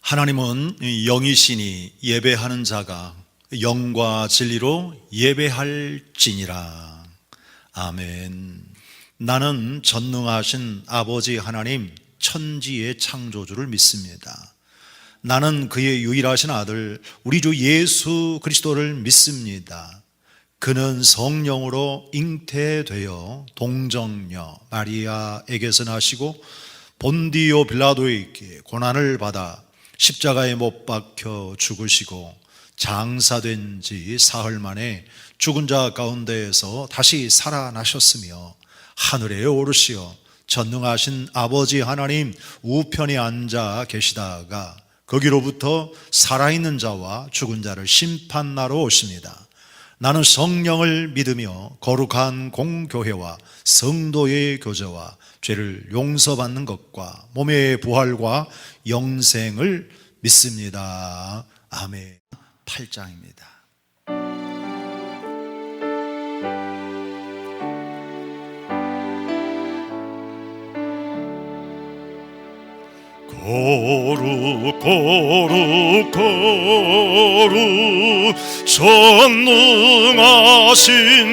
하나님은 영이시니 예배하는 자가 영과 진리로 예배할지니라. 아멘. 나는 전능하신 아버지 하나님 천지의 창조주를 믿습니다. 나는 그의 유일하신 아들 우리 주 예수 그리스도를 믿습니다. 그는 성령으로 잉태되어 동정녀 마리아에게서 나시고 본디오 빌라도에게 고난을 받아 십자가에 못 박혀 죽으시고 장사된 지 사흘 만에 죽은 자 가운데에서 다시 살아나셨으며 하늘에 오르시어 전능하신 아버지 하나님 우편에 앉아 계시다가 거기로부터 살아있는 자와 죽은 자를 심판하러 오십니다. 나는 성령을 믿으며 거룩한 공교회와 성도의 교제와 죄를 용서받는 것과 몸의 부활과 영생을 믿습니다. 아멘. 8장입니다. 거룩 거룩 거룩 전능하신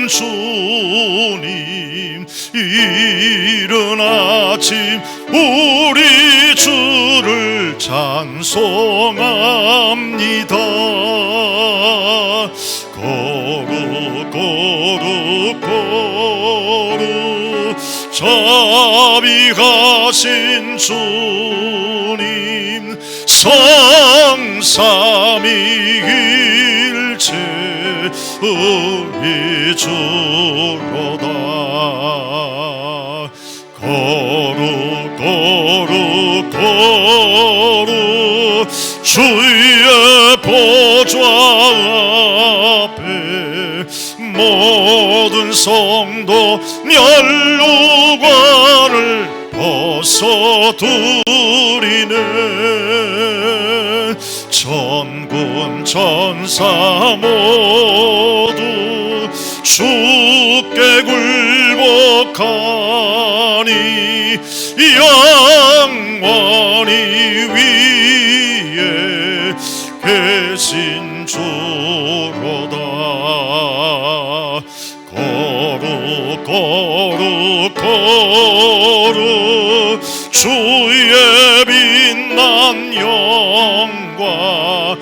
주님, 이른 아침 우리 주를 찬송합니다. 거룩 거룩 거룩 자비하신 주님, 성삼위일체의 주로다. 거룩 거룩 거룩 주의 보좌 앞에 모든 성도 면류관을 벗어두리네. 천군 천사 모두 주께 굴복하니 영원히 위에 계신 주로다. 거룩 거룩 거룩 주의 빛난 영광,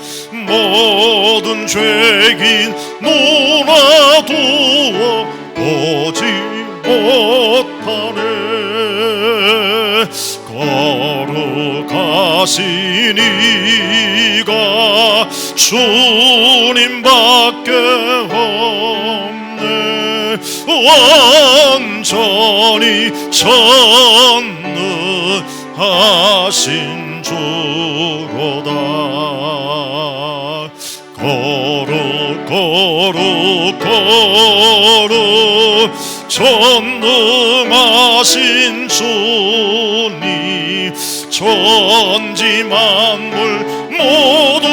모든 죄인 몰아두어 보지 못하네. 거룩하신 이가 주님밖에 없네. 완전히 전능하신 주로다. 거룩 거룩 거룩 전능하신 주님, 천지 만물 모두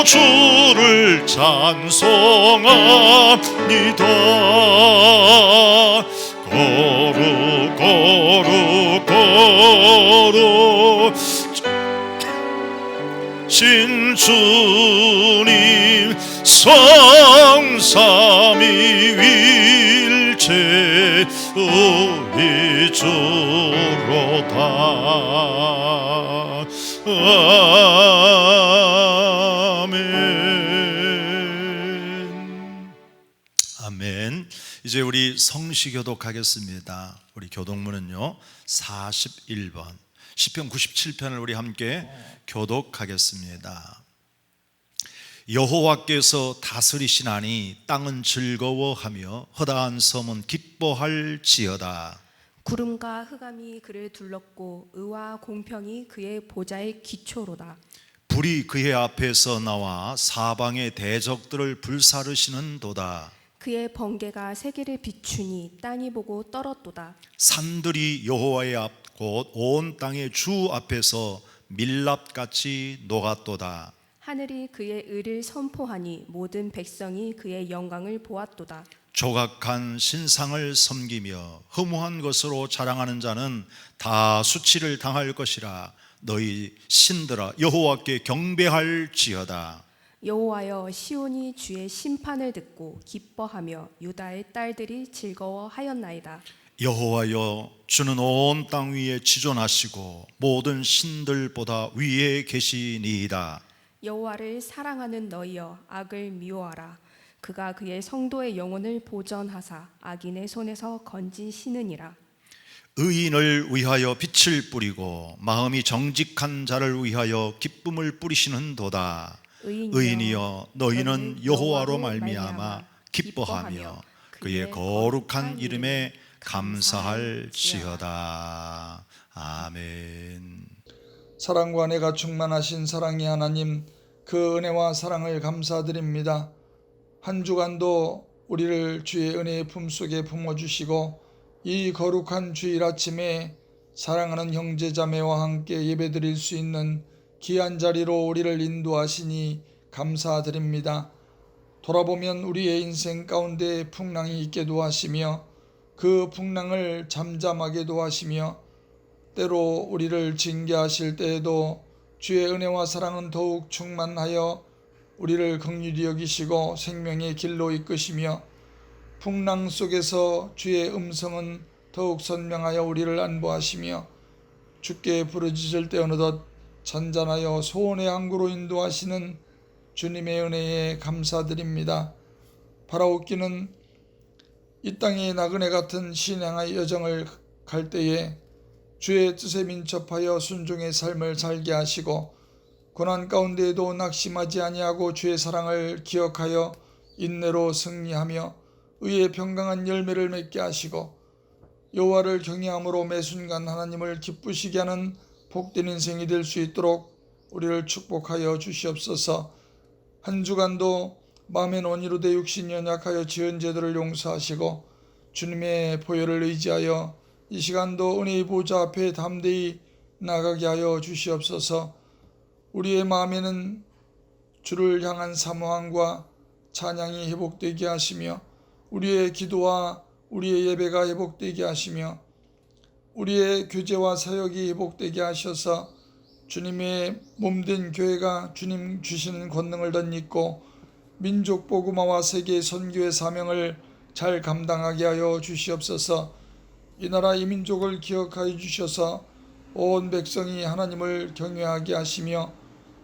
주를 찬송합니다. 거룩 거룩 거룩 신주님, 성삼위일체의 주로다. 아멘. 아멘. 이제 우리 성시교독하겠습니다. 우리 교독문은요 41번 시편 97편을 우리 함께 교독하겠습니다. 여호와께서 다스리시나니 땅은 즐거워하며 허다한 섬은 기뻐할지어다. 구름과 흑암이 그를 둘렀고 의와 공평이 그의 보좌의 기초로다. 불이 그의 앞에서 나와 사방의 대적들을 불사르시는 도다. 그의 번개가 세계를 비추니 땅이 보고 떨었도다. 산들이 여호와의 앞 곧 온 땅의 주 앞에서 밀랍같이 녹았도다. 하늘이 그의 의를 선포하니 모든 백성이 그의 영광을 보았도다. 조각한 신상을 섬기며 허무한 것으로 자랑하는 자는 다 수치를 당할 것이라. 너희 신들아 여호와께 경배할지어다. 여호와여, 시온이 주의 심판을 듣고 기뻐하며 유다의 딸들이 즐거워하였나이다. 여호와여, 주는 온 땅 위에 지존하시고 모든 신들보다 위에 계시니이다. 여호와를 사랑하는 너희여, 악을 미워하라. 그가 그의 성도의 영혼을 보전하사 악인의 손에서 건지시느니라. 의인을 위하여 빛을 뿌리고 마음이 정직한 자를 위하여 기쁨을 뿌리시는도다. 의인이여, 너희는 여호와로 말미암아 기뻐하며 그의 거룩한 이름에 감사할지어다. 아멘. 사랑과 은혜가 충만하신 사랑의 하나님, 그 은혜와 사랑을 감사드립니다. 한 주간도 우리를 주의 은혜의 품속에 품어주시고 이 거룩한 주일 아침에 사랑하는 형제자매와 함께 예배드릴 수 있는 귀한 자리로 우리를 인도하시니 감사드립니다. 돌아보면 우리의 인생 가운데 풍랑이 있게도 하시며 그 풍랑을 잠잠하게도 하시며 때로 우리를 징계하실 때에도 주의 은혜와 사랑은 더욱 충만하여 우리를 긍휼히 여기시고 생명의 길로 이끄시며 풍랑 속에서 주의 음성은 더욱 선명하여 우리를 안보하시며 주께 부르짖을 때 어느덧 잔잔하여 소원의 항구로 인도하시는 주님의 은혜에 감사드립니다. 바라옵기는 이 땅의 나그네 같은 신앙의 여정을 갈 때에 주의 뜻에 민첩하여 순종의 삶을 살게 하시고 고난 가운데에도 낙심하지 아니하고 주의 사랑을 기억하여 인내로 승리하며 의의 평강한 열매를 맺게 하시고 여호와를 경외함으로 매 순간 하나님을 기쁘시게 하는 복된 인생이 될 수 있도록 우리를 축복하여 주시옵소서. 한 주간도 마음의 논의로 돼 육신이 연약하여 지은 죄들을 용서하시고 주님의 보혈을 의지하여 이 시간도 은혜의 보좌 앞에 담대히 나가게 하여 주시옵소서. 우리의 마음에는 주를 향한 사모함과 찬양이 회복되게 하시며 우리의 기도와 우리의 예배가 회복되게 하시며 우리의 교제와 사역이 회복되게 하셔서 주님의 몸된 교회가 주님 주시는 권능을 덧입고 민족 복음화와 세계 선교의 사명을 잘 감당하게 하여 주시옵소서. 이 나라 이 민족을 기억하여 주셔서 온 백성이 하나님을 경외하게 하시며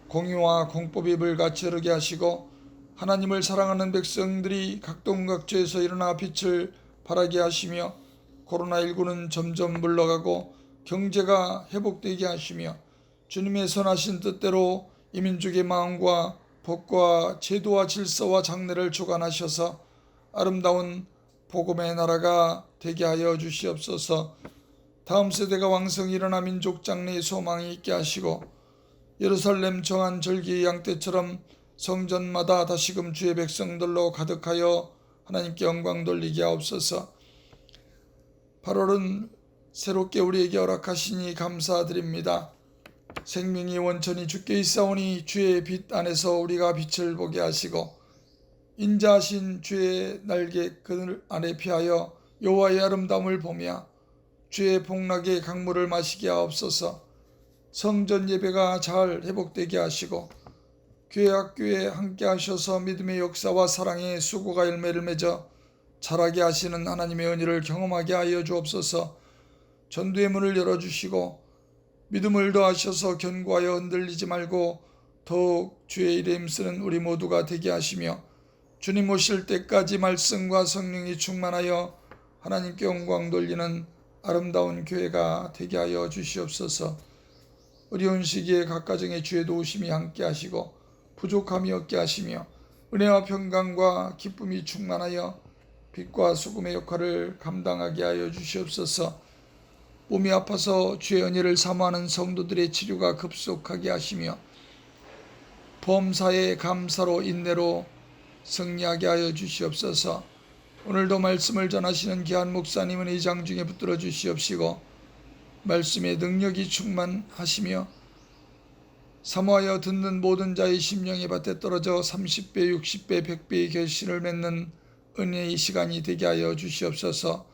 공의와 공법이 불같이 흐르게 하시고 하나님을 사랑하는 백성들이 각동각처에서 일어나 빛을 발하게 하시며 코로나19는 점점 물러가고 경제가 회복되게 하시며 주님의 선하신 뜻대로 이 민족의 마음과 법과 제도와 질서와 장래를 주관하셔서 아름다운 복음의 나라가 되게 하여 주시옵소서. 다음 세대가 왕성히 일어나 민족 장래의 소망이 있게 하시고 예루살렘 정한 절기의 양떼처럼 성전마다 다시금 주의 백성들로 가득하여 하나님께 영광 돌리게 하옵소서. 8월은 새롭게 우리에게 허락하시니 감사드립니다. 생명의 원천이 주께 있사오니 주의 빛 안에서 우리가 빛을 보게 하시고 인자하신 주의 날개 그늘 안에 피하여 여호와의 아름다움을 보며 주의 복락의 강물을 마시게 하옵소서. 성전 예배가 잘 회복되게 하시고 교회 학교에 함께 하셔서 믿음의 역사와 사랑의 수고가 열매를 맺어 자라게 하시는 하나님의 은혜를 경험하게 하여 주옵소서. 전도의 문을 열어주시고 믿음을 더하셔서 견고하여 흔들리지 말고 더욱 주의 일에 힘쓰는 우리 모두가 되게 하시며 주님 오실 때까지 말씀과 성령이 충만하여 하나님께 영광 돌리는 아름다운 교회가 되게 하여 주시옵소서. 어려운 시기에 각 가정의 주의 도우심이 함께 하시고 부족함이 없게 하시며 은혜와 평강과 기쁨이 충만하여 빛과 소금의 역할을 감당하게 하여 주시옵소서. 몸이 아파서 주의 은혜를 사모하는 성도들의 치료가 급속하게 하시며 범사의 감사로 인내로 승리하게 하여 주시옵소서. 오늘도 말씀을 전하시는 귀한 목사님은 이 장 중에 붙들어 주시옵시고 말씀의 능력이 충만하시며 사모하여 듣는 모든 자의 심령의 밭에 떨어져 30배, 60배, 100배의 결실을 맺는 은혜의 시간이 되게 하여 주시옵소서.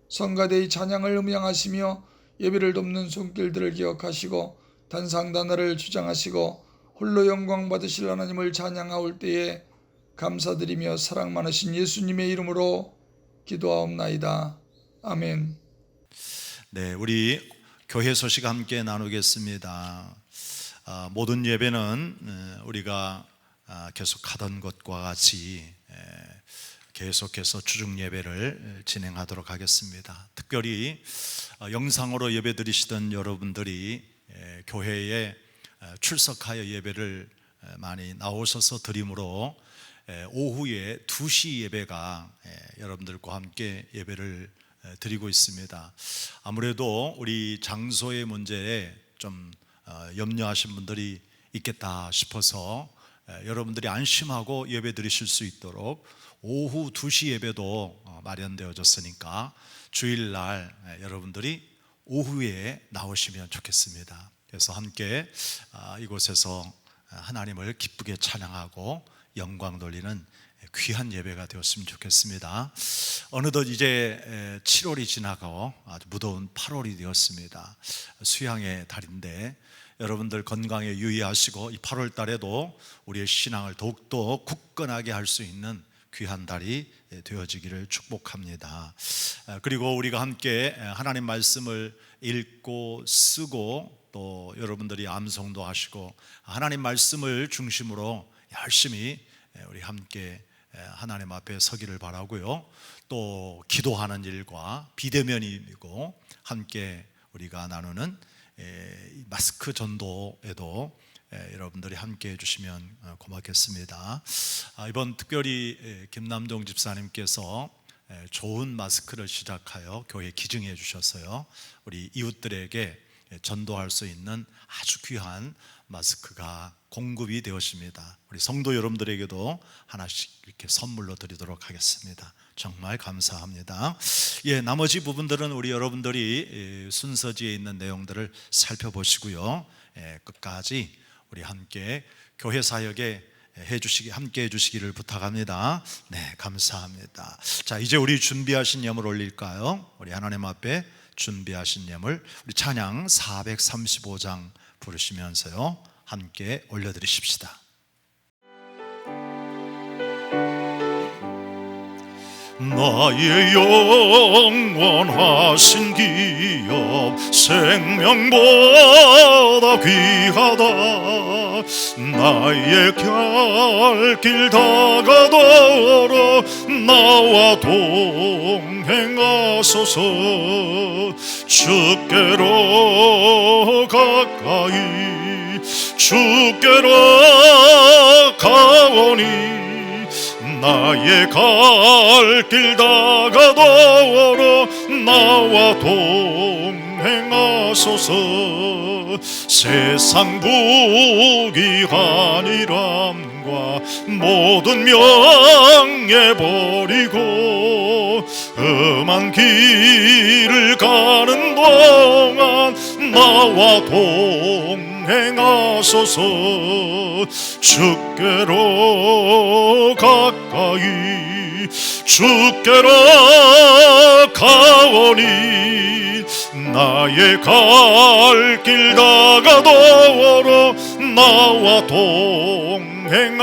성가대의 찬양을 음양하시며 예배를 돕는 손길들을 기억하시고 단상단어를 주장하시고 홀로 영광 받으실 하나님을 찬양하올 때에 감사드리며 사랑 많으신 예수님의 이름으로 기도하옵나이다. 아멘. 네, 우리 교회 소식 함께 나누겠습니다. 모든 예배는 우리가 계속 하던 것과 같이 계속해서 주중 예배를 진행하도록 하겠습니다. 특별히 영상으로 예배 드리시던 여러분들이 교회에 출석하여 예배를 많이 나오셔서 드림으로 오후에 2시 예배가 여러분들과 함께 예배를 드리고 있습니다. 아무래도 우리 장소의 문제에 좀 염려하신 분들이 있겠다 싶어서 여러분들이 안심하고 예배 드리실 수 있도록 오후 2시 예배도 마련되어졌으니까 주일날 여러분들이 오후에 나오시면 좋겠습니다. 그래서 함께 이곳에서 하나님을 기쁘게 찬양하고 영광 돌리는 귀한 예배가 되었으면 좋겠습니다. 어느덧 이제 7월이 지나고 아주 무더운 8월이 되었습니다. 수양의 달인데 여러분들 건강에 유의하시고 이 8월 달에도 우리의 신앙을 더욱더 굳건하게 할 수 있는 귀한 달이 되어지기를 축복합니다. 그리고 우리가 함께 하나님 말씀을 읽고 쓰고 또 여러분들이 암송도 하시고 하나님 말씀을 중심으로 열심히 우리 함께 하나님 앞에 서기를 바라고요. 또 기도하는 일과 비대면이고 함께 우리가 나누는 마스크 전도에도 여러분들이 함께 해주시면 고맙겠습니다. 이번 특별히 김남동 집사님께서 좋은 마스크를 시작하여 교회에 기증해 주셨어요. 우리 이웃들에게 전도할 수 있는 아주 귀한 마스크가 공급이 되었습니다. 우리 성도 여러분들에게도 하나씩 이렇게 선물로 드리도록 하겠습니다. 정말 감사합니다. 나머지 부분들은 우리 여러분들이 순서지에 있는 내용들을 살펴보시고요. 끝까지 우리 함께 교회 사역에 함께 해주시기를 부탁합니다. 네, 감사합니다. 자, 이제 우리 준비하신 예물 올릴까요? 우리 하나님 앞에 준비하신 예물, 우리 찬양 435장 부르시면서요 함께 올려드리십시다. 나의 영원하신 기업 생명보다 귀하다. 나의 갈 다가도록 나와 동행하소서. 주께로 가까이 주께로 가오니 나의 갈 길 다가도록 나와 동행하소서. 세상 부귀한이람과 모든 명예 버리고 험한 길을 가는 동안 나와 동행하소서. 주께로 가까이 주께로 가오니 나의 갈 길 다가도록 나와 동행하소서.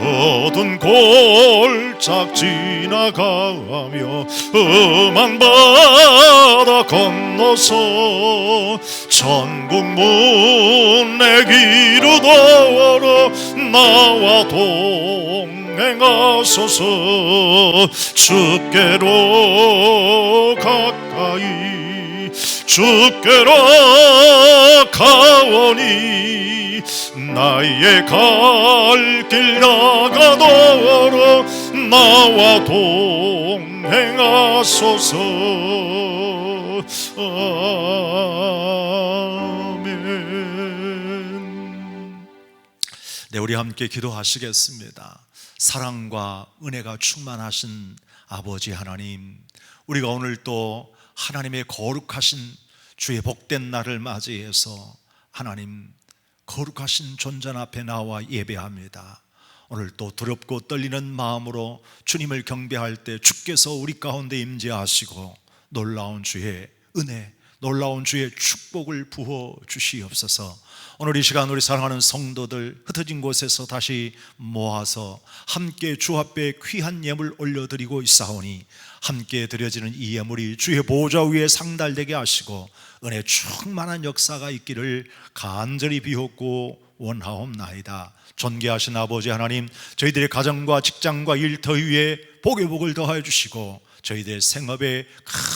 어두운 골짝 지나가며 험한 바다 건너서 천국 문에 이르도록 나와 동행하소서. 주께로 가까이 주께로 가오니 나의 갈 길 나가도록 나와 동행하소서. 아멘. 네, 우리 함께 기도하시겠습니다. 사랑과 은혜가 충만하신 아버지 하나님, 우리가 오늘 또 하나님의 거룩하신 주의 복된 날을 맞이해서 하나님 거룩하신 존전 앞에 나와 예배합니다. 오늘 또 두렵고 떨리는 마음으로 주님을 경배할 때 주께서 우리 가운데 임재하시고 놀라운 주의 은혜, 놀라운 주의 축복을 부어 주시옵소서. 오늘 이 시간 우리 사랑하는 성도들 흩어진 곳에서 다시 모아서 함께 주 앞에 귀한 예물 올려드리고 있사오니 함께 드려지는 이 예물이 주의 보좌 위에 상달되게 하시고 은혜 충만한 역사가 있기를 간절히 비옵고 원하옵나이다. 존귀하신 아버지 하나님, 저희들의 가정과 직장과 일터 위에 복의 복을 더하여 주시고 저희들의 생업에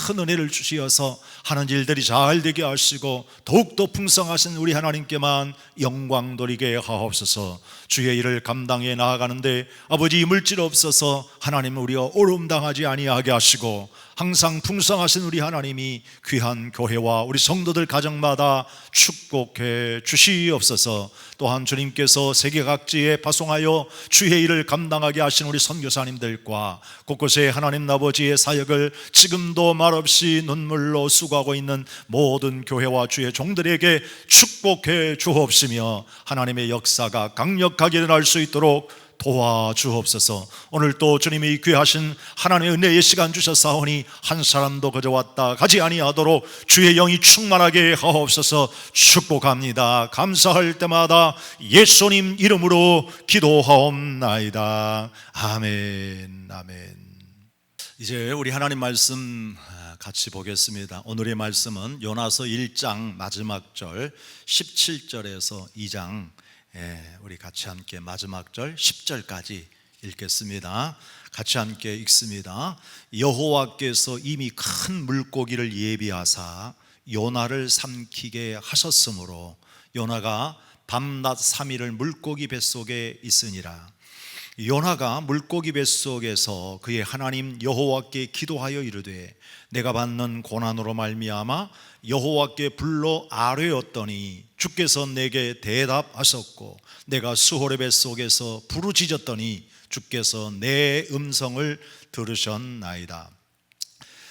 큰 은혜를 주시어서 하는 일들이 잘 되게 하시고 더욱더 풍성하신 우리 하나님께만 영광 돌리게 하옵소서. 주의 일을 감당해 나아가는데 아버지 물질 없어서 하나님 우리가 어려움당하지 아니하게 하시고 항상 풍성하신 우리 하나님이 귀한 교회와 우리 성도들 가정마다 축복해 주시옵소서. 또한 주님께서 세계 각지에 파송하여 주의 일을 감당하게 하신 우리 선교사님들과 곳곳에 하나님 아버지의 사역을 지금도 말없이 눈물로 수고하고 있는 모든 교회와 주의 종들에게 축복해 주옵시며 하나님의 역사가 강력하게 일어날 수 있도록 도와주옵소서. 오늘 또 주님이 귀하신 하나님의 은혜의 시간 주셨사오니 한 사람도 그저 왔다 가지 아니하도록 주의 영이 충만하게 하옵소서. 축복합니다. 감사할 때마다 예수님 이름으로 기도하옵나이다. 아멘. 아멘. 이제 우리 하나님 말씀 같이 보겠습니다. 오늘의 말씀은 요나서 1장 마지막 절 17절에서 2장 우리 같이 함께 마지막 절 10절까지 읽겠습니다. 같이 함께 읽습니다. 여호와께서 이미 큰 물고기를 예비하사 요나를 삼키게 하셨으므로 요나가 밤낮 3일을 물고기 뱃속에 있으니라. 요나가 물고기 뱃속에서 그의 하나님 여호와께 기도하여 이르되 내가 받는 고난으로 말미암아 여호와께 불러 아뢰었더니 주께서 내게 대답하셨고 내가 수호의 뱃속에서 부르짖었더니 주께서 내 음성을 들으셨나이다.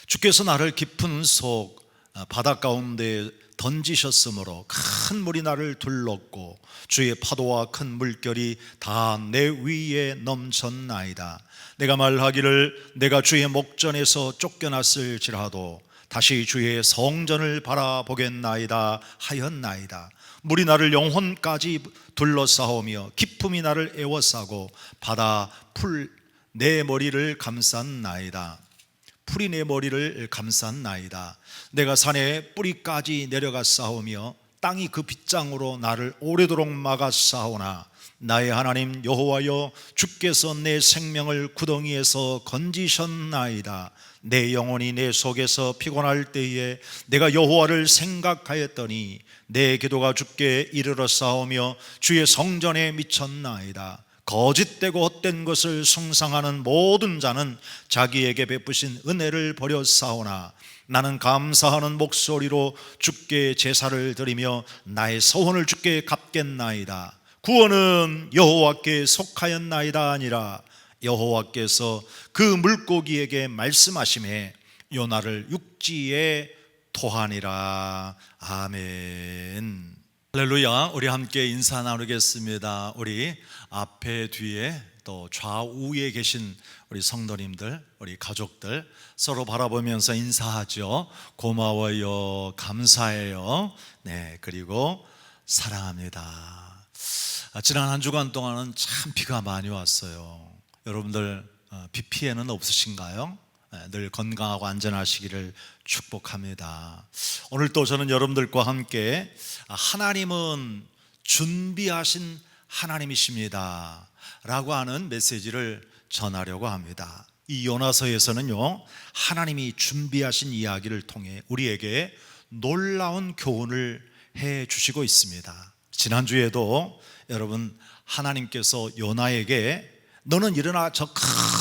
주께서 나를 깊은 속 바다 가운데 던지셨으므로 큰 물이 나를 둘렀고 주의 파도와 큰 물결이 다 내 위에 넘쳤나이다. 내가 말하기를 내가 주의 목전에서 쫓겨났을지라도 다시 주의 성전을 바라보겠나이다 하였나이다. 물이 나를 영혼까지 둘러싸오며 기품이 나를 에워싸고 바다 풀 내 머리를 감쌌나이다. 풀이 내 머리를 감쌌나이다. 내가 산의 뿌리까지 내려가 싸우며 땅이 그 빗장으로 나를 오래도록 막아 싸우나 나의 하나님 여호와여 주께서 내 생명을 구덩이에서 건지셨나이다. 내 영혼이 내 속에서 피곤할 때에 내가 여호와를 생각하였더니 내 기도가 주께 이르러 싸우며 주의 성전에 미쳤나이다. 거짓되고 헛된 것을 숭상하는 모든 자는 자기에게 베푸신 은혜를 버려 싸우나 나는 감사하는 목소리로 주께 제사를 드리며 나의 서원을 주께 갚겠나이다. 구원은 여호와께 속하였나이다 아니라 여호와께서 그 물고기에게 말씀하시매 요나를 육지에 토하니라. 아멘. 할렐루야. 우리 함께 인사 나누겠습니다. 우리 앞에 뒤에 또 좌우에 계신 우리 성도님들, 우리 가족들 서로 바라보면서 인사하죠. 고마워요, 감사해요, 네, 그리고 사랑합니다. 지난 한 주간 동안은 참 비가 많이 왔어요. 여러분들 비 피해는 없으신가요? 늘 건강하고 안전하시기를 축복합니다. 오늘 또 저는 여러분들과 함께 하나님은 준비하신 하나님이십니다 라고 하는 메시지를 전하려고 합니다. 이 요나서에서는요 하나님이 준비하신 이야기를 통해 우리에게 놀라운 교훈을 해 주시고 있습니다. 지난주에도 여러분 하나님께서 요나에게 너는 일어나 저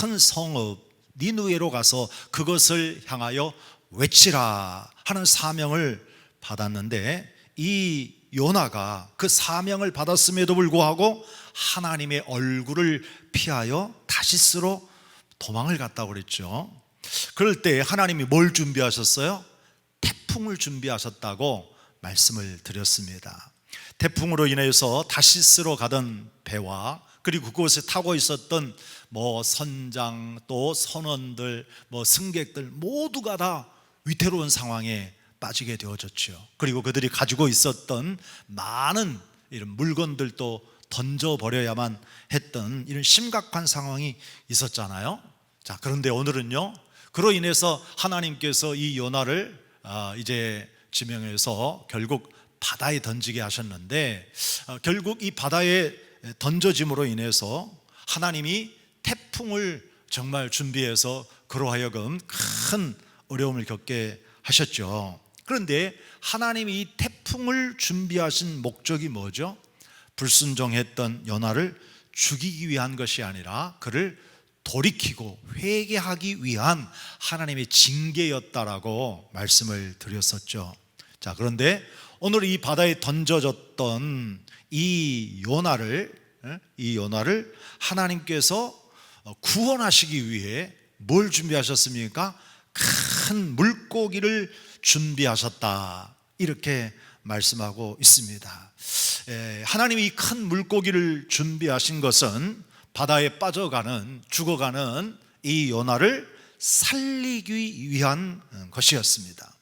큰 성읍 니느웨로 가서 그것을 향하여 외치라 하는 사명을 받았는데 이 요나가 그 사명을 받았음에도 불구하고 하나님의 얼굴을 피하여 다시스로 도망을 갔다고 그랬죠. 그럴 때 하나님이 뭘 준비하셨어요? 태풍을 준비하셨다고 말씀을 드렸습니다. 태풍으로 인해서 다시스로 가던 배와 그리고 그곳에 타고 있었던 선장 또 선원들 승객들 모두가 다 위태로운 상황에 빠지게 되어졌죠. 그리고 그들이 가지고 있었던 많은 이런 물건들도 던져버려야만 했던 이런 심각한 상황이 있었잖아요. 자, 그런데 오늘은요, 그로 인해서 하나님께서 이 요나를 이제 지명해서 결국 바다에 던지게 하셨는데, 결국 이 바다에 던져짐으로 인해서 하나님이 태풍을 정말 준비해서 그로 하여금 큰 어려움을 겪게 하셨죠. 그런데 하나님이 이 태풍을 준비하신 목적이 뭐죠? 불순종했던 요나를 죽이기 위한 것이 아니라 그를 돌이키고 회개하기 위한 하나님의 징계였다라고 말씀을 드렸었죠. 자, 그런데 오늘 이 바다에 던져졌던 이 요나를 하나님께서 구원하시기 위해 뭘 준비하셨습니까? 큰 물고기를 준비하셨다, 이렇게 말씀하고 있습니다. 하나님이 이 큰 물고기를 준비하신 것은 바다에 빠져가는, 죽어가는 이 요나를 살리기 위한 것이었습니다.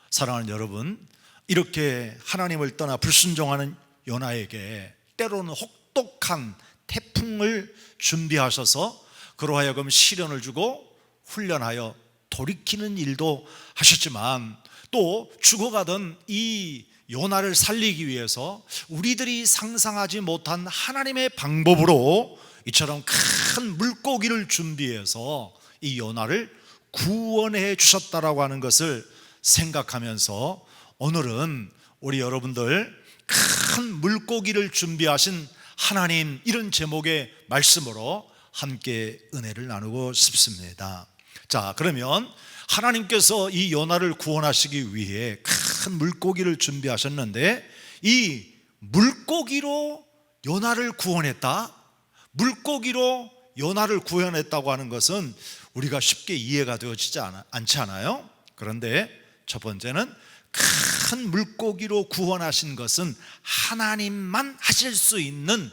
사랑하는 여러분, 이렇게 하나님을 떠나 불순종하는 요나에게 때로는 혹독한 태풍을 준비하셔서 그로 하여금 시련을 주고 훈련하여 돌이키는 일도 하셨지만, 또 죽어가던 이 요나를 살리기 위해서 우리들이 상상하지 못한 하나님의 방법으로 이처럼 큰 물고기를 준비해서 이 요나를 구원해 주셨다라고 하는 것을 생각하면서 오늘은 우리 여러분들 큰 물고기를 준비하신 하나님, 이런 제목의 말씀으로 함께 은혜를 나누고 싶습니다. 자, 그러면 하나님께서 이 요나를 구원하시기 위해 큰 물고기를 준비하셨는데, 이 물고기로 요나를 구원했다, 물고기로 요나를 구원했다고 하는 것은 우리가 쉽게 이해가 되어지지 않지 않아요? 그런데 첫 번째는 큰 물고기로 구원하신 것은 하나님만 하실 수 있는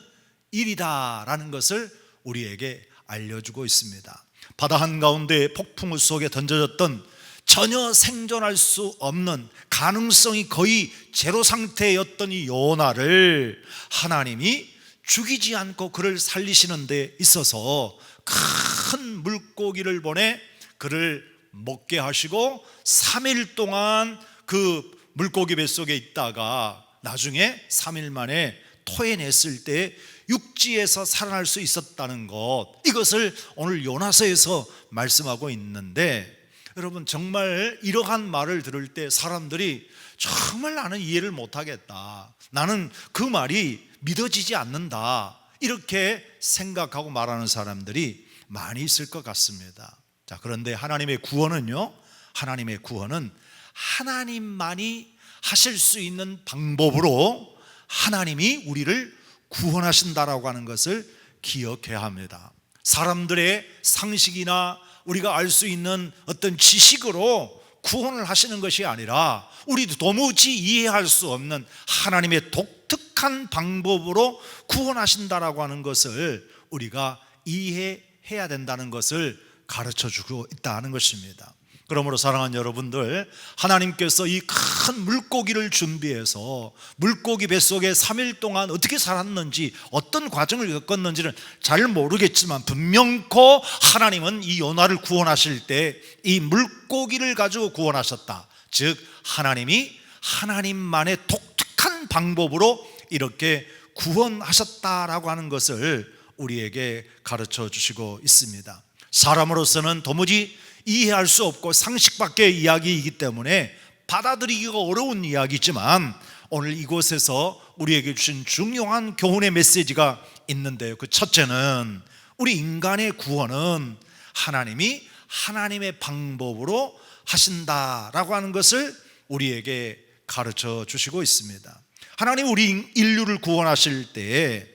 일이다라는 것을 우리에게 알려주고 있습니다. 바다 한가운데 폭풍우 속에 던져졌던 전혀 생존할 수 없는, 가능성이 거의 제로 상태였던 이 요나를 하나님이 죽이지 않고 그를 살리시는 데 있어서 큰 물고기를 보내 그를 먹게 하시고 3일 동안 그 물고기 뱃속에 있다가 나중에 3일 만에 토해냈을 때 육지에서 살아날 수 있었다는 것, 이것을 오늘 요나서에서 말씀하고 있는데, 여러분 정말 이러한 말을 들을 때 사람들이 정말 나는 이해를 못하겠다, 나는 그 말이 믿어지지 않는다, 이렇게 생각하고 말하는 사람들이 많이 있을 것 같습니다. 자, 그런데 하나님의 구원은요, 하나님의 구원은 하나님만이 하실 수 있는 방법으로 하나님이 우리를 구원하신다라고 하는 것을 기억해야 합니다. 사람들의 상식이나 우리가 알 수 있는 어떤 지식으로 구원을 하시는 것이 아니라 우리도 도무지 이해할 수 없는 하나님의 독특한 방법으로 구원하신다라고 하는 것을 우리가 이해해야 된다는 것을 가르쳐 주고 있다는 것입니다. 그러므로 사랑하는 여러분들, 하나님께서 이 큰 물고기를 준비해서 물고기 뱃속에 3일 동안 어떻게 살았는지, 어떤 과정을 겪었는지는 잘 모르겠지만 분명코 하나님은 이 요나를 구원하실 때 이 물고기를 가지고 구원하셨다, 즉 하나님이 하나님만의 독특한 방법으로 이렇게 구원하셨다라고 하는 것을 우리에게 가르쳐 주시고 있습니다. 사람으로서는 도무지 이해할 수 없고 상식 밖의 이야기이기 때문에 받아들이기가 어려운 이야기지만, 오늘 이곳에서 우리에게 주신 중요한 교훈의 메시지가 있는데요, 그 첫째는 우리 인간의 구원은 하나님이 하나님의 방법으로 하신다라고 하는 것을 우리에게 가르쳐 주시고 있습니다. 하나님 우리 인류를 구원하실 때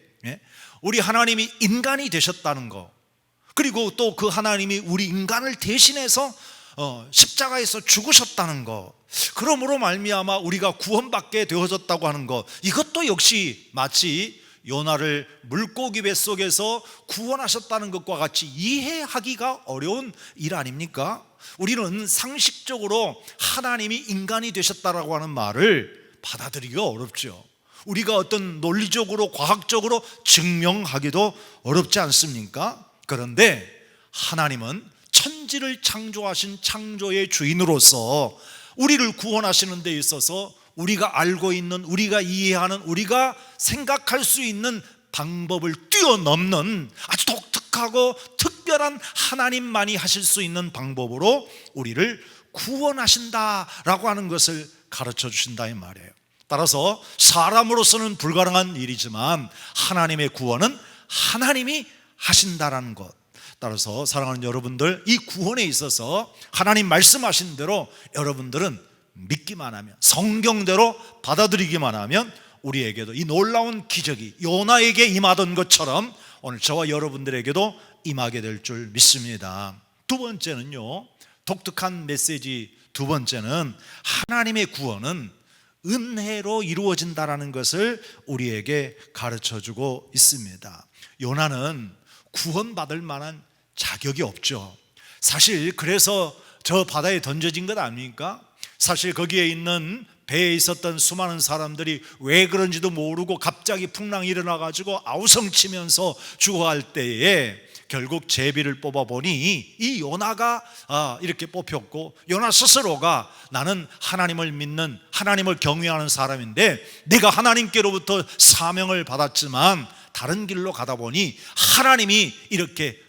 우리 하나님이 인간이 되셨다는 것, 그리고 또 그 하나님이 우리 인간을 대신해서 십자가에서 죽으셨다는 것, 그러므로 말미암아 우리가 구원받게 되어졌다고 하는 것, 이것도 역시 마치 요나를 물고기 뱃속에서 구원하셨다는 것과 같이 이해하기가 어려운 일 아닙니까? 우리는 상식적으로 하나님이 인간이 되셨다라고 하는 말을 받아들이기가 어렵죠. 우리가 어떤 논리적으로 과학적으로 증명하기도 어렵지 않습니까? 그런데 하나님은 천지를 창조하신 창조의 주인으로서 우리를 구원하시는 데 있어서 우리가 알고 있는, 우리가 이해하는, 우리가 생각할 수 있는 방법을 뛰어넘는 아주 독특하고 특별한 하나님만이 하실 수 있는 방법으로 우리를 구원하신다라고 하는 것을 가르쳐 주신다 이 말이에요. 따라서 사람으로서는 불가능한 일이지만 하나님의 구원은 하나님이 하신다라는 것. 따라서 사랑하는 여러분들, 이 구원에 있어서 하나님 말씀하신 대로 여러분들은 믿기만 하면, 성경대로 받아들이기만 하면 우리에게도 이 놀라운 기적이 요나에게 임하던 것처럼 오늘 저와 여러분들에게도 임하게 될 줄 믿습니다. 두 번째는요, 독특한 메시지 두 번째는 하나님의 구원은 은혜로 이루어진다라는 것을 우리에게 가르쳐주고 있습니다. 요나는 구원받을 만한 자격이 없죠. 사실 그래서 저 바다에 던져진 것 아닙니까? 사실 거기에 있는 배에 있었던 수많은 사람들이 왜 그런지도 모르고 갑자기 풍랑이 일어나가지고 아우성치면서 죽어갈 때에 결국 제비를 뽑아보니 이 요나가 이렇게 뽑혔고, 요나 스스로가 나는 하나님을 믿는, 하나님을 경외하는 사람인데 내가 하나님께로부터 사명을 받았지만 다른 길로 가다 보니 하나님이 이렇게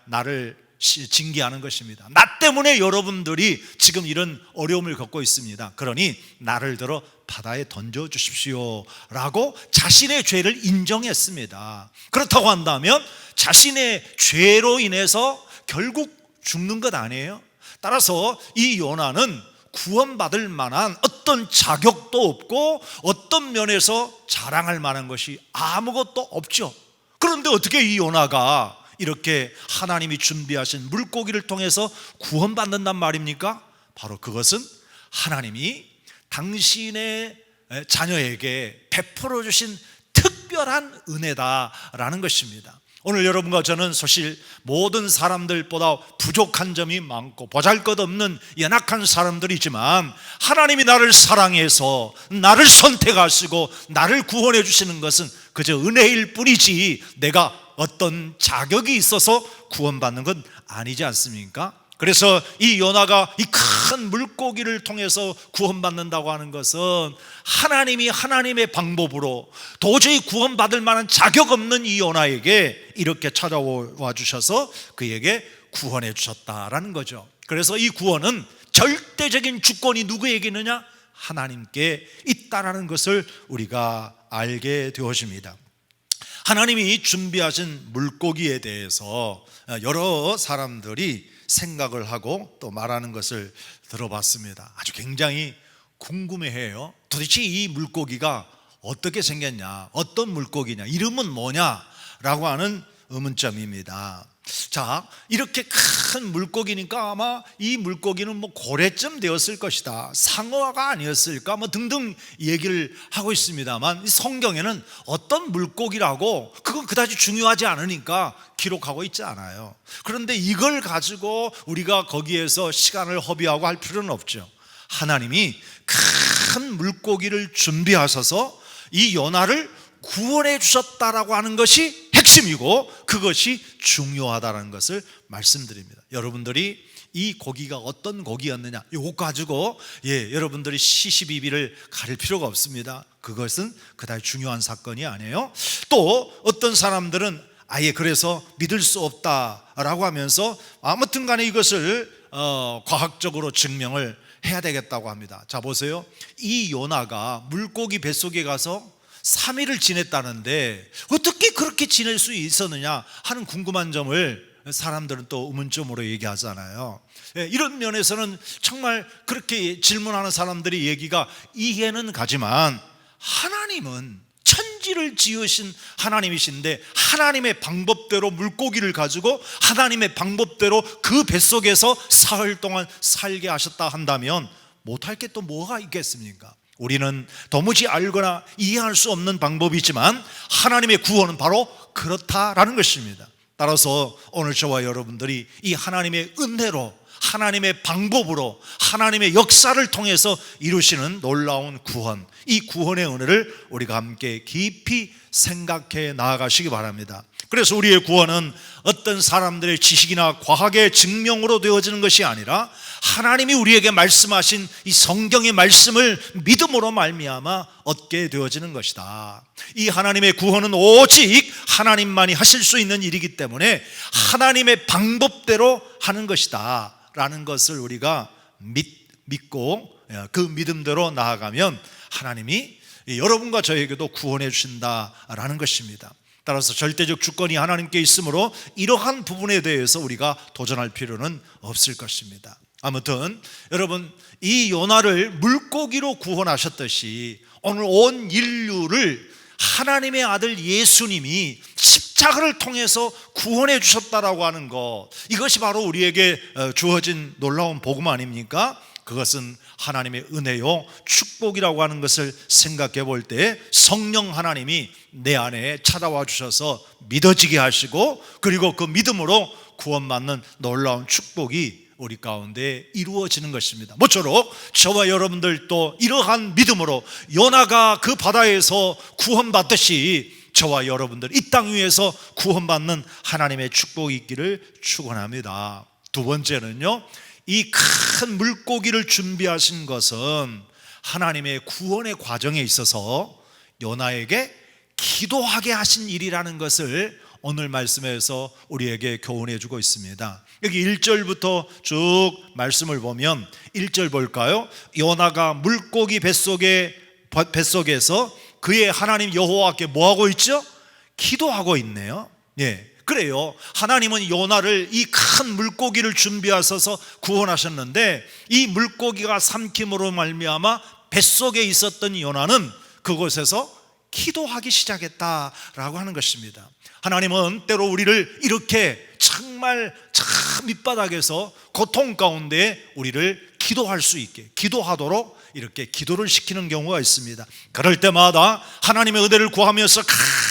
나를 징계하는 것입니다. 나 때문에 여러분들이 지금 이런 어려움을 겪고 있습니다. 그러니 나를 들어 바다에 던져 주십시오 라고 자신의 죄를 인정했습니다. 그렇다고 한다면 자신의 죄로 인해서 결국 죽는 것 아니에요? 따라서 이 요나는 구원받을 만한 어떤 자격도 없고 어떤 면에서 자랑할 만한 것이 아무것도 없죠. 그런데 어떻게 이 요나가 이렇게 하나님이 준비하신 물고기를 통해서 구원받는단 말입니까? 바로 그것은 하나님이 당신의 자녀에게 베풀어 주신 특별한 은혜다라는 것입니다. 오늘 여러분과 저는 사실 모든 사람들보다 부족한 점이 많고 보잘것없는 연약한 사람들이지만 하나님이 나를 사랑해서 나를 선택하시고 나를 구원해 주시는 것은 그저 은혜일 뿐이지 내가 어떤 자격이 있어서 구원받는 건 아니지 않습니까? 그래서 이 요나가 이 큰 물고기를 통해서 구원받는다고 하는 것은 하나님이 하나님의 방법으로 도저히 구원받을 만한 자격 없는 이 요나에게 이렇게 찾아와 주셔서 그에게 구원해 주셨다라는 거죠. 그래서 이 구원은 절대적인 주권이 누구에게 있느냐? 하나님께 있다라는 것을 우리가 알게 되어집니다. 하나님이 준비하신 물고기에 대해서 여러 사람들이 생각을 하고 또 말하는 것을 들어봤습니다. 아주 굉장히 궁금해해요. 도대체 이 물고기가 어떻게 생겼냐, 어떤 물고기냐, 이름은 뭐냐 라고 하는 의문점입니다. 자, 이렇게 큰 물고기니까 아마 이 물고기는 뭐 고래쯤 되었을 것이다, 상어가 아니었을까 뭐 등등 얘기를 하고 있습니다만 성경에는 어떤 물고기라고 그건 그다지 중요하지 않으니까 기록하고 있지 않아요. 그런데 이걸 가지고 우리가 거기에서 시간을 허비하고 할 필요는 없죠. 하나님이 큰 물고기를 준비하셔서 이 요나를 구원해 주셨다라고 하는 것이 핵심이고 그것이 중요하다는 것을 말씀드립니다. 여러분들이 이 고기가 어떤 고기였느냐 이거 가지고 여러분들이 시시비비를 가릴 필요가 없습니다. 그것은 그다지 중요한 사건이 아니에요. 또 어떤 사람들은 아예 그래서 믿을 수 없다라고 하면서 아무튼 간에 이것을 과학적으로 증명을 해야 되겠다고 합니다. 자, 보세요. 이 요나가 물고기 뱃속에 가서 3일을 지냈다는데 어떻게 그렇게 지낼 수 있었느냐 하는 궁금한 점을 사람들은 또 의문점으로 얘기하잖아요. 이런 면에서는 정말 그렇게 질문하는 사람들의 얘기가 이해는 가지만 하나님은 천지를 지으신 하나님이신데 하나님의 방법대로 물고기를 가지고 하나님의 방법대로 그 뱃속에서 사흘 동안 살게 하셨다 한다면 못할 게 또 뭐가 있겠습니까? 우리는 도무지 알거나 이해할 수 없는 방법이지만 하나님의 구원은 바로 그렇다라는 것입니다. 따라서 오늘 저와 여러분들이 이 하나님의 은혜로 하나님의 방법으로 하나님의 역사를 통해서 이루시는 놀라운 구원, 이 구원의 은혜를 우리가 함께 깊이 생각해 나아가시기 바랍니다. 그래서 우리의 구원은 어떤 사람들의 지식이나 과학의 증명으로 되어지는 것이 아니라 하나님이 우리에게 말씀하신 이 성경의 말씀을 믿음으로 말미암아 얻게 되어지는 것이다. 이 하나님의 구원은 오직 하나님만이 하실 수 있는 일이기 때문에 하나님의 방법대로 하는 것이다 라는 것을 우리가 믿고 그 믿음대로 나아가면 하나님이 여러분과 저에게도 구원해 주신다라는 것입니다. 따라서 절대적 주권이 하나님께 있으므로 이러한 부분에 대해서 우리가 도전할 필요는 없을 것입니다. 아무튼 여러분, 이 요나를 물고기로 구원하셨듯이 오늘 온 인류를 하나님의 아들 예수님이 십자가를 통해서 구원해 주셨다라고 하는 것, 이것이 바로 우리에게 주어진 놀라운 복음 아닙니까? 그것은 하나님의 은혜요 축복이라고 하는 것을 생각해 볼 때 성령 하나님이 내 안에 찾아와 주셔서 믿어지게 하시고, 그리고 그 믿음으로 구원받는 놀라운 축복이 우리 가운데 이루어지는 것입니다. 모쪼록 저와 여러분들도 이러한 믿음으로 요나가 그 바다에서 구원받듯이 저와 여러분들 이 땅 위에서 구원받는 하나님의 축복이 있기를 축원합니다. 두 번째는요, 이 큰 물고기를 준비하신 것은 하나님의 구원의 과정에 있어서 요나에게 기도하게 하신 일이라는 것을 오늘 말씀에서 우리에게 교훈해 주고 있습니다. 여기 1절부터 쭉 말씀을 보면 1절 볼까요? 요나가 물고기 뱃속에서 그의 하나님 여호와께 뭐하고 있죠? 기도하고 있네요. 그래요. 하나님은 요나를 이 큰 물고기를 준비하셔서 구원하셨는데, 이 물고기가 삼킴으로 말미암아 뱃속에 있었던 요나는 그곳에서 기도하기 시작했다라고 하는 것입니다. 하나님은 때로 우리를 이렇게 정말 참 밑바닥에서 고통 가운데 우리를 기도할 수 있게, 기도하도록 이렇게 기도를 시키는 경우가 있습니다. 그럴 때마다 하나님의 은혜를 구하면서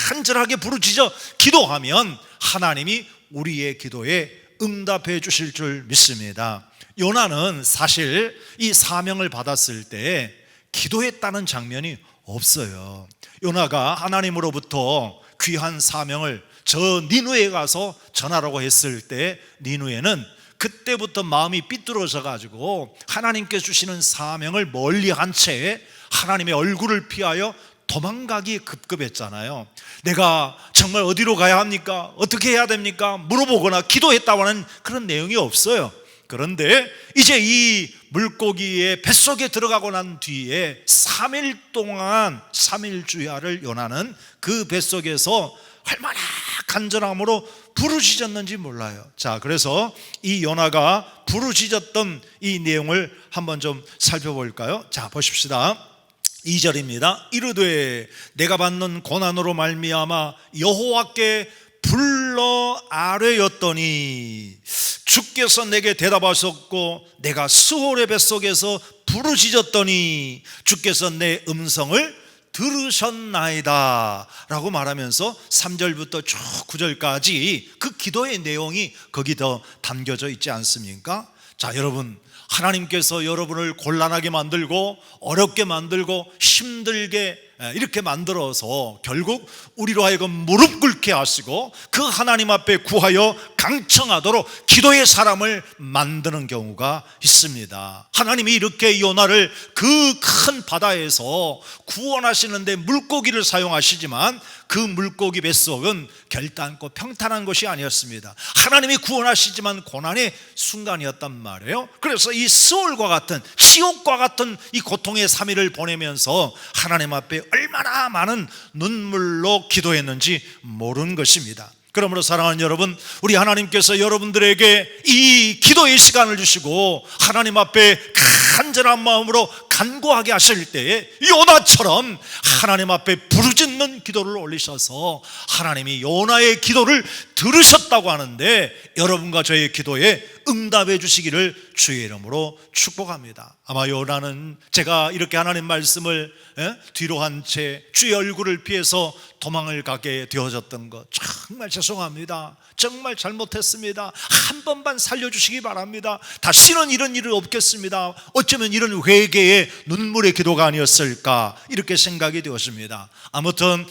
간절하게 부르짖어 기도하면 하나님이 우리의 기도에 응답해 주실 줄 믿습니다. 요나는 사실 이 사명을 받았을 때 기도했다는 장면이 없어요. 요나가 하나님으로부터 귀한 사명을 저 니누에 가서 전하라고 했을 때 니누에는 그때부터 마음이 삐뚤어져 가지고 하나님께 주시는 사명을 멀리한 채 하나님의 얼굴을 피하여 도망가기 급급했잖아요. 내가 정말 어디로 가야 합니까? 어떻게 해야 됩니까? 물어보거나 기도했다고 하는 그런 내용이 없어요. 그런데 이제 이 물고기의 뱃속에 들어가고 난 뒤에 3일 동안 3일주야를 요나는 그 뱃속에서 얼마나 간절함으로 부르짖었는지 몰라요. 자, 그래서 이 요나가 부르짖었던 이 내용을 한번 좀 살펴볼까요? 자, 보십시다. 2절입니다. 이르되 내가 받는 고난으로 말미암아 여호와께 불러 아뢰었더니 주께서 내게 대답하셨고 내가 스홀의 뱃속에서 부르짖었더니 주께서 내 음성을 들으셨나이다 라고 말하면서 3절부터 쭉 9절까지 그 기도의 내용이 거기 더 담겨져 있지 않습니까? 자, 여러분, 하나님께서 여러분을 곤란하게 만들고 어렵게 만들고 힘들게 이렇게 만들어서 결국 우리로 하여금 무릎 꿇게 하시고 그 하나님 앞에 구하여 강청하도록 기도의 사람을 만드는 경우가 있습니다. 하나님이 이렇게 요나를 그 큰 바다에서 구원하시는데 물고기를 사용하시지만 그 물고기 뱃속은 결단코 평탄한 것이 아니었습니다. 하나님이 구원하시지만 고난의 순간이었단 말이에요. 그래서 이 스올과 같은 지옥과 같은 이 고통의 3일을 보내면서 하나님 앞에 얼마나 많은 눈물로 기도했는지 모르는 것입니다. 그러므로 사랑하는 여러분, 우리 하나님께서 여러분들에게 이 기도의 시간을 주시고 하나님 앞에 간절한 마음으로 간구하게 하실 때에 요나처럼 하나님 앞에 부르짖는 기도를 올리셔서 하나님이 요나의 기도를 들으셨다고 하는데 여러분과 저의 기도에 응답해 주시기를 주의 이름으로 축복합니다. 아마 요나는 제가 이렇게 하나님 말씀을 뒤로 한 채 주의 얼굴을 피해서 도망을 가게 되어졌던 것 정말 죄송합니다. 정말 잘못했습니다. 한 번만 살려주시기 바랍니다. 다시는 이런 일은 없겠습니다. 어쩌면 이런 회개의 눈물의 기도가 아니었을까 이렇게 생각이 되었습니다. 아무튼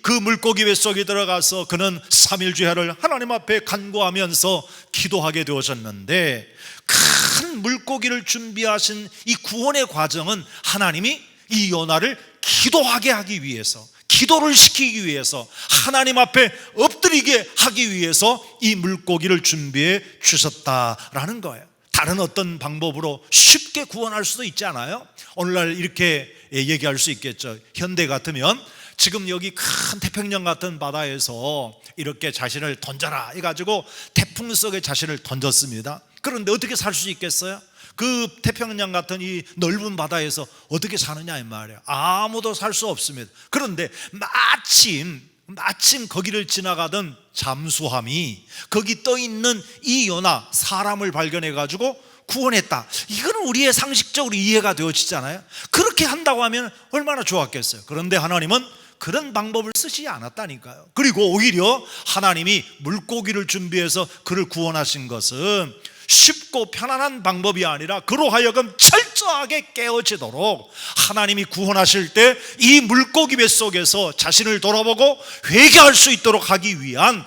그 물고기 뱃속에 들어가서 그는 3일주야를 하나님 앞에 간구하면서 기도하게 되어졌는데, 큰 물고기를 준비하신 이 구원의 과정은 하나님이 이 요나를 기도하게 하기 위해서, 기도를 시키기 위해서, 하나님 앞에 엎드리게 하기 위해서 이 물고기를 준비해 주셨다라는 거예요. 다른 어떤 방법으로 쉽게 구원할 수도 있지 않아요? 오늘날 이렇게 얘기할 수 있겠죠. 현대 같으면 지금 여기 큰 태평양 같은 바다에서 이렇게 자신을 던져라 해가지고 태풍 속에 자신을 던졌습니다. 그런데 어떻게 살 수 있겠어요? 그 태평양 같은 이 넓은 바다에서 어떻게 사느냐 이 말이에요. 아무도 살 수 없습니다. 그런데 마침 거기를 지나가던 잠수함이 거기 떠 있는 이 요나 사람을 발견해 가지고 구원했다. 이거는 우리의 상식적으로 이해가 되어지잖아요. 그렇게 한다고 하면 얼마나 좋았겠어요. 그런데 하나님은 그런 방법을 쓰지 않았다니까요. 그리고 오히려 하나님이 물고기를 준비해서 그를 구원하신 것은 쉽고 편안한 방법이 아니라 그로 하여금 철저하게 깨어지도록 하나님이 구원하실 때 이 물고기 뱃속에서 자신을 돌아보고 회개할 수 있도록 하기 위한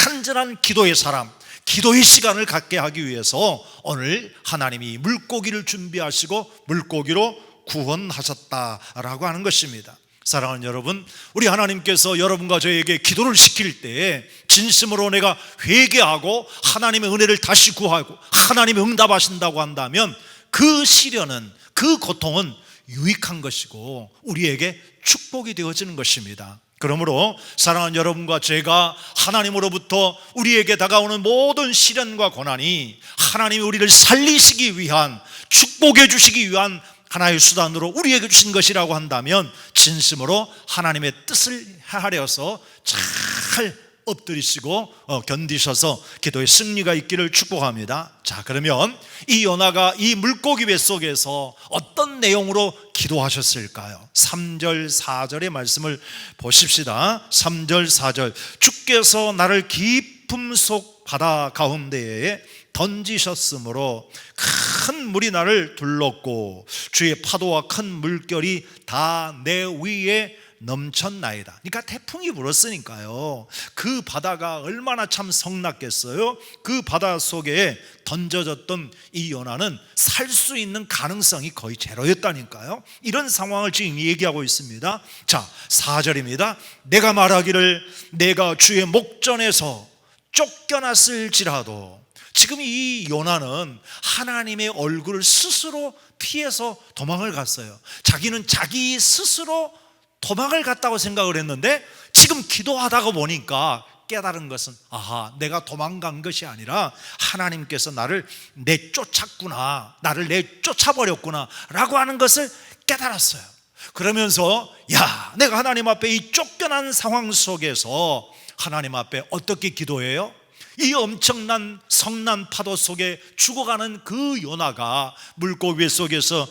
간절한 기도의 사람, 기도의 시간을 갖게 하기 위해서 오늘 하나님이 물고기를 준비하시고 물고기로 구원하셨다라고 하는 것입니다. 사랑하는 여러분, 우리 하나님께서 여러분과 저에게 기도를 시킬 때 진심으로 내가 회개하고 하나님의 은혜를 다시 구하고 하나님이 응답하신다고 한다면 그 시련은, 그 고통은 유익한 것이고 우리에게 축복이 되어지는 것입니다. 그러므로 사랑하는 여러분과 제가 하나님으로부터 우리에게 다가오는 모든 시련과 고난이 하나님이 우리를 살리시기 위한, 축복해 주시기 위한 하나의 수단으로 우리에게 주신 것이라고 한다면 진심으로 하나님의 뜻을 헤아려서 잘 엎드리시고 견디셔서 기도의 승리가 있기를 축복합니다. 자, 그러면 이 요나가 이 물고기 뱃속에서 어떤 내용으로 기도하셨을까요? 3절 4절의 말씀을 보십시다. 3절 4절. 주께서 나를 깊음 속 바다 가운데에 던지셨으므로 큰 물이 나를 둘렀고 주의 파도와 큰 물결이 다 내 위에 넘쳤나이다. 그러니까 태풍이 불었으니까요. 그 바다가 얼마나 참 성났겠어요. 그 바다 속에 던져졌던 이 요나는 살 수 있는 가능성이 거의 제로였다니까요. 이런 상황을 지금 얘기하고 있습니다. 자, 4절입니다. 내가 말하기를 내가 주의 목전에서 쫓겨났을지라도. 지금 이 요나는 하나님의 얼굴을 스스로 피해서 도망을 갔어요. 자기는 자기 스스로 도망을 갔다고 생각을 했는데 지금 기도하다가 보니까 깨달은 것은 내가 도망간 것이 아니라 하나님께서 나를 내쫓았구나, 나를 내쫓아버렸구나 라고 하는 것을 깨달았어요. 그러면서 내가 하나님 앞에 이 쫓겨난 상황 속에서 하나님 앞에 어떻게 기도해요? 이 엄청난 성난 파도 속에 죽어가는 그 요나가 물고기 속에서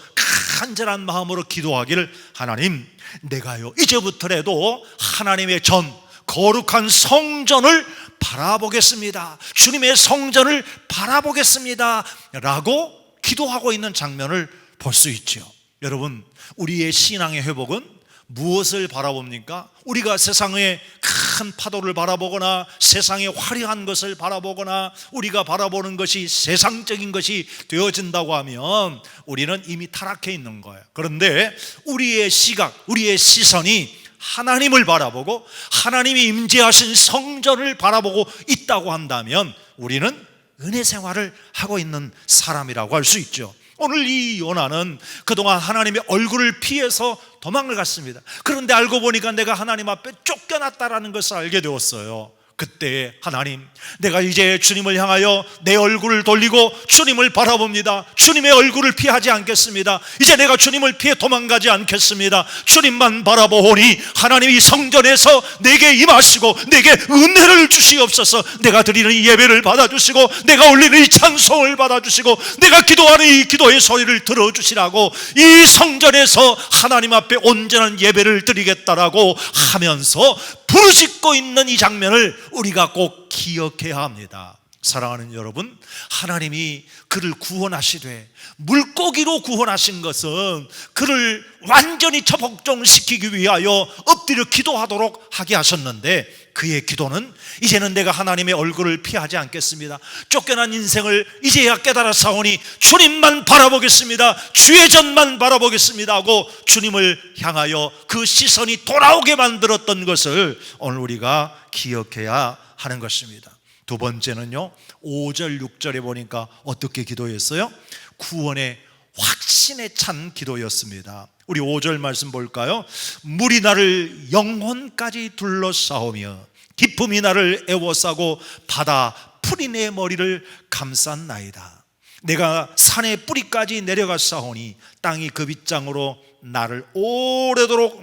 간절한 마음으로 기도하기를, 하나님, 내가요 이제부터라도 하나님의 전 거룩한 성전을 바라보겠습니다, 주님의 성전을 바라보겠습니다 라고 기도하고 있는 장면을 볼 수 있죠. 여러분, 우리의 신앙의 회복은 무엇을 바라봅니까? 우리가 세상의 큰 파도를 바라보거나 세상의 화려한 것을 바라보거나 우리가 바라보는 것이 세상적인 것이 되어진다고 하면 우리는 이미 타락해 있는 거예요. 그런데 우리의 시각, 우리의 시선이 하나님을 바라보고 하나님이 임재하신 성전을 바라보고 있다고 한다면 우리는 은혜 생활을 하고 있는 사람이라고 할 수 있죠. 오늘 이 요나는 그동안 하나님의 얼굴을 피해서 도망을 갔습니다. 그런데 알고 보니까 내가 하나님 앞에 쫓겨났다라는 것을 알게 되었어요. 그때 하나님, 내가 이제 주님을 향하여 내 얼굴을 돌리고 주님을 바라봅니다. 주님의 얼굴을 피하지 않겠습니다. 이제 내가 주님을 피해 도망가지 않겠습니다. 주님만 바라보오니 하나님이 성전에서 내게 임하시고 내게 은혜를 주시옵소서. 내가 드리는 이 예배를 받아주시고 내가 올리는 이 찬송을 받아주시고 내가 기도하는 이 기도의 소리를 들어주시라고, 이 성전에서 하나님 앞에 온전한 예배를 드리겠다라고 하면서 부르짖고 있는 이 장면을 우리가 꼭 기억해야 합니다. 사랑하는 여러분, 하나님이 그를 구원하시되 물고기로 구원하신 것은 그를 완전히 처복종시키기 위하여 엎드려 기도하도록 하게 하셨는데, 그의 기도는 이제는 내가 하나님의 얼굴을 피하지 않겠습니다. 쫓겨난 인생을 이제야 깨달아 사오니 주님만 바라보겠습니다. 주의 전만 바라보겠습니다 하고 주님을 향하여 그 시선이 돌아오게 만들었던 것을 오늘 우리가 기억해야 하는 것입니다. 두 번째는요, 5절 6절에 보니까 어떻게 기도했어요? 구원의 확신에 찬 기도였습니다. 우리 5절 말씀 볼까요? 물이 나를 영혼까지 둘러싸오며 기쁨이 나를 애워싸고 바다 풀이 내 머리를 감쌌나이다. 내가 산의 뿌리까지 내려갔사오니 땅이 그 빗장으로 나를 오래도록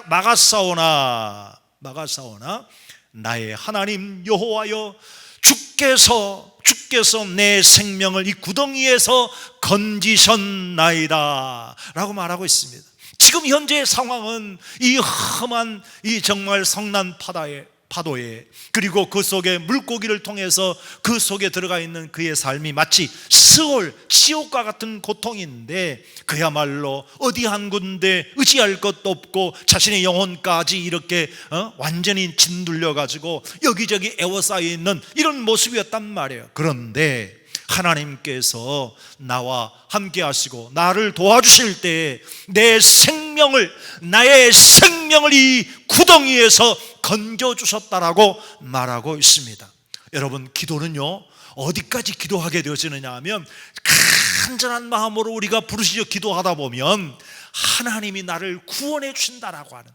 막았사오나 나의 하나님 여호와여, 주께서 내 생명을 이 구덩이에서 건지셨나이다 라고 말하고 있습니다. 지금 현재의 상황은 이 험한 이 정말 성난 파도에 그리고 그 속에 물고기를 통해서 그 속에 들어가 있는 그의 삶이 마치 스올, 지옥과 같은 고통인데, 그야말로 어디 한 군데 의지할 것도 없고 자신의 영혼까지 이렇게 완전히 짓눌려 가지고 여기저기 에워싸여 있는 이런 모습이었단 말이에요. 그런데 하나님께서 나와 함께 하시고 나를 도와주실 때 나의 생명을 이 구덩이에서 건져주셨다라고 말하고 있습니다. 여러분, 기도는요 어디까지 기도하게 되어지느냐 하면, 간절한 마음으로 우리가 부르짖어 기도하다 보면 하나님이 나를 구원해 주신다라고 하는,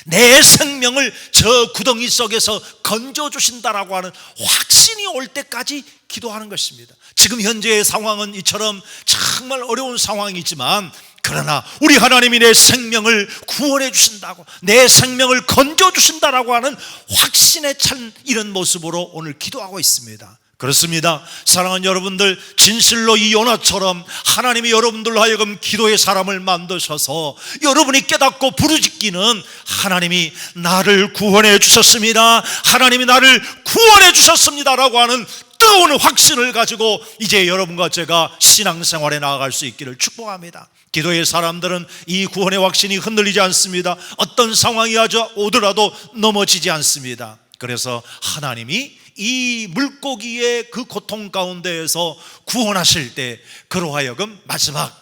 내 생명을 저 구덩이 속에서 건져주신다라고 하는 확신이 올 때까지 기도하는 것입니다. 지금 현재의 상황은 이처럼 정말 어려운 상황이지만, 그러나 우리 하나님이 내 생명을 구원해 주신다고, 내 생명을 건져 주신다라고 하는 확신에 찬 이런 모습으로 오늘 기도하고 있습니다. 그렇습니다. 사랑하는 여러분들, 진실로 이 요나처럼 하나님이 여러분들로 하여금 기도의 사람을 만드셔서 여러분이 깨닫고 부르짖기는, 하나님이 나를 구원해 주셨습니다, 하나님이 나를 구원해 주셨습니다라고 하는 뜨거운 확신을 가지고 이제 여러분과 제가 신앙생활에 나아갈 수 있기를 축복합니다. 기도의 사람들은 이 구원의 확신이 흔들리지 않습니다. 어떤 상황이 오더라도 넘어지지 않습니다. 그래서 하나님이 이 물고기의 그 고통 가운데에서 구원하실 때 그로 하여금 마지막,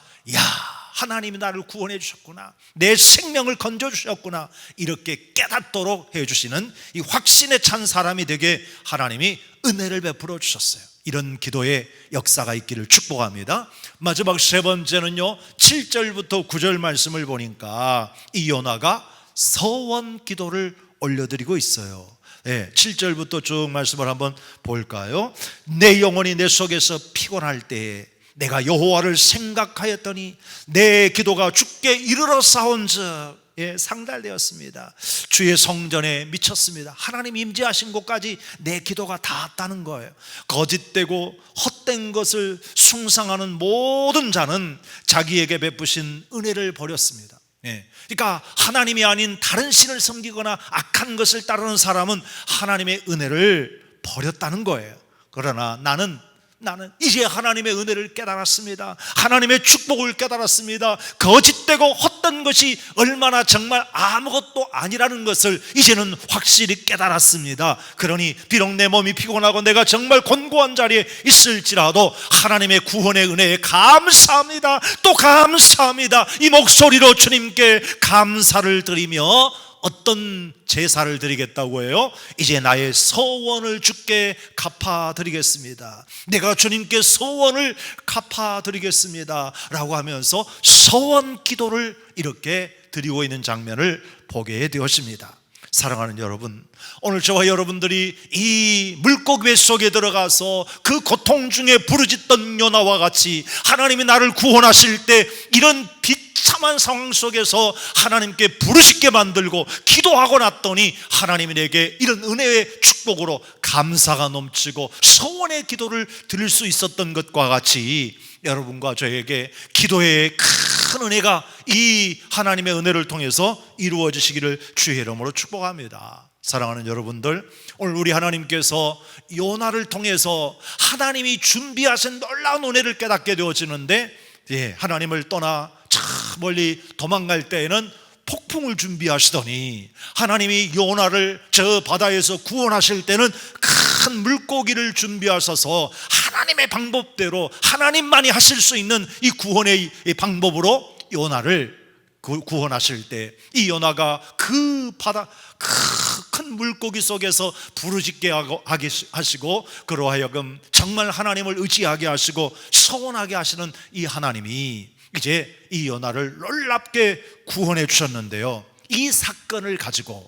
하나님이 나를 구원해 주셨구나, 내 생명을 건져 주셨구나, 이렇게 깨닫도록 해주시는 이 확신에 찬 사람이 되게 하나님이 은혜를 베풀어 주셨어요. 이런 기도의 역사가 있기를 축복합니다. 마지막 세 번째는요, 7절부터 9절 말씀을 보니까 이 요나가 서원 기도를 올려드리고 있어요. 7절부터 쭉 말씀을 한번 볼까요? 내 영혼이 내 속에서 피곤할 때에 내가 여호와를 생각하였더니 내 기도가 주께 이르러 싸운즉 상달되었습니다. 주의 성전에 미쳤습니다. 하나님 임재하신 곳까지 내 기도가 닿았다는 거예요. 거짓되고 헛된 것을 숭상하는 모든 자는 자기에게 베푸신 은혜를 버렸습니다. 그러니까 하나님이 아닌 다른 신을 섬기거나 악한 것을 따르는 사람은 하나님의 은혜를 버렸다는 거예요. 그러나 나는 이제 하나님의 은혜를 깨달았습니다. 하나님의 축복을 깨달았습니다. 거짓되고 헛된 것이 얼마나 정말 아무것도 아니라는 것을 이제는 확실히 깨달았습니다. 그러니 비록 내 몸이 피곤하고 내가 정말 곤고한 자리에 있을지라도 하나님의 구원의 은혜에 감사합니다, 또 감사합니다, 이 목소리로 주님께 감사를 드리며 어떤 제사를 드리겠다고 해요? 이제 나의 서원을 주께 갚아드리겠습니다, 내가 주님께 서원을 갚아드리겠습니다 라고 하면서 서원 기도를 이렇게 드리고 있는 장면을 보게 되었습니다. 사랑하는 여러분, 오늘 저와 여러분들이 이 물고기 속에 들어가서 그 고통 중에 부르짖던 요나와 같이 하나님이 나를 구원하실 때 이런 비참한 상황 속에서 하나님께 부르짖게 만들고 기도하고 났더니 하나님이 내게 이런 은혜의 축복으로 감사가 넘치고 소원의 기도를 드릴 수 있었던 것과 같이 여러분과 저에게 기도의 큰 은혜가 이 하나님의 은혜를 통해서 이루어지시기를 주의 이름으로 축복합니다. 사랑하는 여러분들, 오늘 우리 하나님께서 요나를 통해서 하나님이 준비하신 놀라운 은혜를 깨닫게 되어지는데, 하나님을 떠나 저 멀리 도망갈 때에는 폭풍을 준비하시더니 하나님이 요나를 저 바다에서 구원하실 때는 큰 물고기를 준비하셔서 하나님의 방법대로 하나님만이 하실 수 있는 이 구원의 방법으로 요나를 구원하실 때 이 요나가 그 바다 큰 물고기 속에서 부르짖게 하시고 그로 하여금 정말 하나님을 의지하게 하시고 소원하게 하시는 이 하나님이 이제 이 요나를 놀랍게 구원해 주셨는데요, 이 사건을 가지고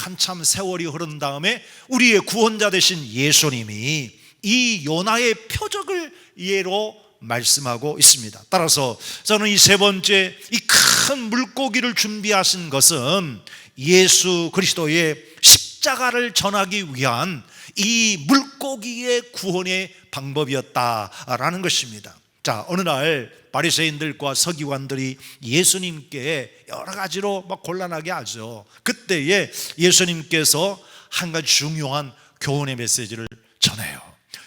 한참 세월이 흐른 다음에 우리의 구원자 되신 예수님이 이 요나의 표적을 예로 말씀하고 있습니다. 따라서 저는 이 세 번째, 이 큰 물고기를 준비하신 것은 예수 그리스도의 십자가를 전하기 위한 이 물고기의 구원의 방법이었다라는 것입니다. 자, 어느 날 바리새인들과 서기관들이 예수님께 여러 가지로 막 곤란하게 하죠. 그때에 예수님께서 한 가지 중요한 교훈의 메시지를 전해요.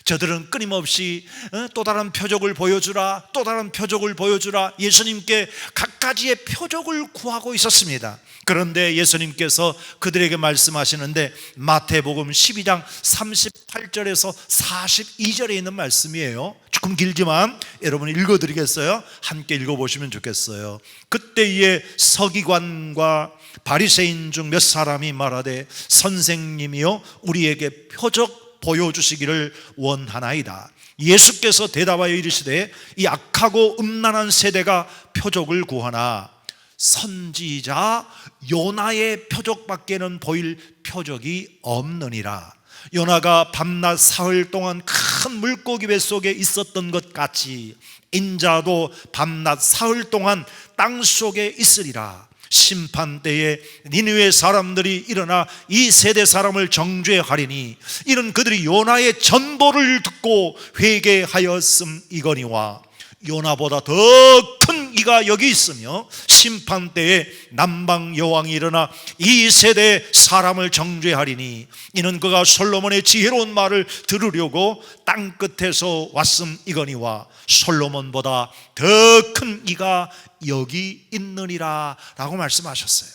저들은 끊임없이 또 다른 표적을 보여주라, 또 다른 표적을 보여주라, 예수님께 각가지의 표적을 구하고 있었습니다. 그런데 예수님께서 그들에게 말씀하시는데 마태복음 12장 38절에서 42절에 있는 말씀이에요. 조금 길지만 여러분 읽어드리겠어요. 함께 읽어보시면 좋겠어요. 그때에 서기관과 바리새인 중 몇 사람이 말하되 선생님이여 우리에게 표적 보여주시기를 원하나이다. 예수께서 대답하여 이르시되 이 악하고 음란한 세대가 표적을 구하나 선지자 요나의 표적밖에는 보일 표적이 없느니라. 요나가 밤낮 사흘 동안 큰 물고기 뱃속에 있었던 것 같이 인자도 밤낮 사흘 동안 땅 속에 있으리라. 심판 때에 니느웨 사람들이 일어나 이 세대 사람을 정죄하리니 이는 그들이 요나의 전보를 듣고 회개하였음이거니와 요나보다 더 큰 이가 여기 있으며 심판 때에 남방 여왕이 일어나 이 세대 사람을 정죄하리니 이는 그가 솔로몬의 지혜로운 말을 들으려고 땅 끝에서 왔음이거니와 솔로몬보다 더 큰 이가 여기 있느니라 라고 말씀하셨어요.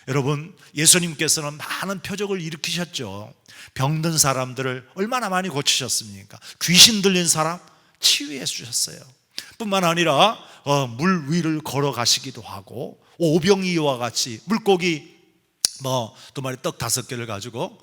여러분, 예수님께서는 많은 표적을 일으키셨죠. 병든 사람들을 얼마나 많이 고치셨습니까? 귀신 들린 사람 치유해 주셨어요. 뿐만 아니라 물 위를 걸어가시기도 하고 오병이와 같이 물고기 두 마리 떡 5개를 가지고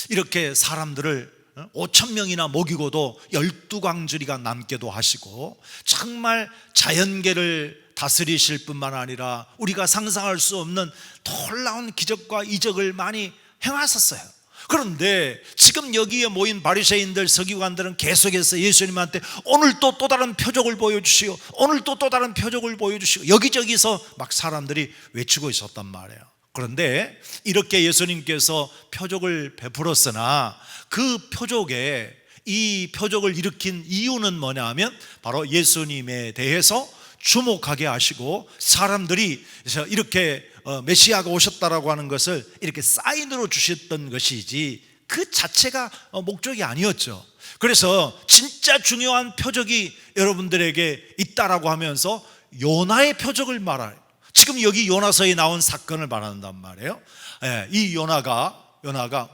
이렇게 사람들을 5,000명이나 먹이고도 12광주리가 남게도 하시고 정말 자연계를 다스리실 뿐만 아니라 우리가 상상할 수 없는 놀라운 기적과 이적을 많이 행하셨어요. 그런데 지금 여기에 모인 바리새인들 서기관들은 계속해서 예수님한테 오늘 또 다른 표적을 보여주시오, 오늘 또 다른 표적을 보여주시오, 여기저기서 막 사람들이 외치고 있었단 말이에요. 그런데 이렇게 예수님께서 표적을 베풀었으나 그 표적에 이 표적을 일으킨 이유는 뭐냐 하면 바로 예수님에 대해서 주목하게 하시고 사람들이 이렇게 메시아가 오셨다라고 하는 것을 이렇게 사인으로 주셨던 것이지 그 자체가 목적이 아니었죠. 그래서 진짜 중요한 표적이 여러분들에게 있다라고 하면서 요나의 표적을 말해요. 지금 여기 요나서에 나온 사건을 말한단 말이에요. 이 요나가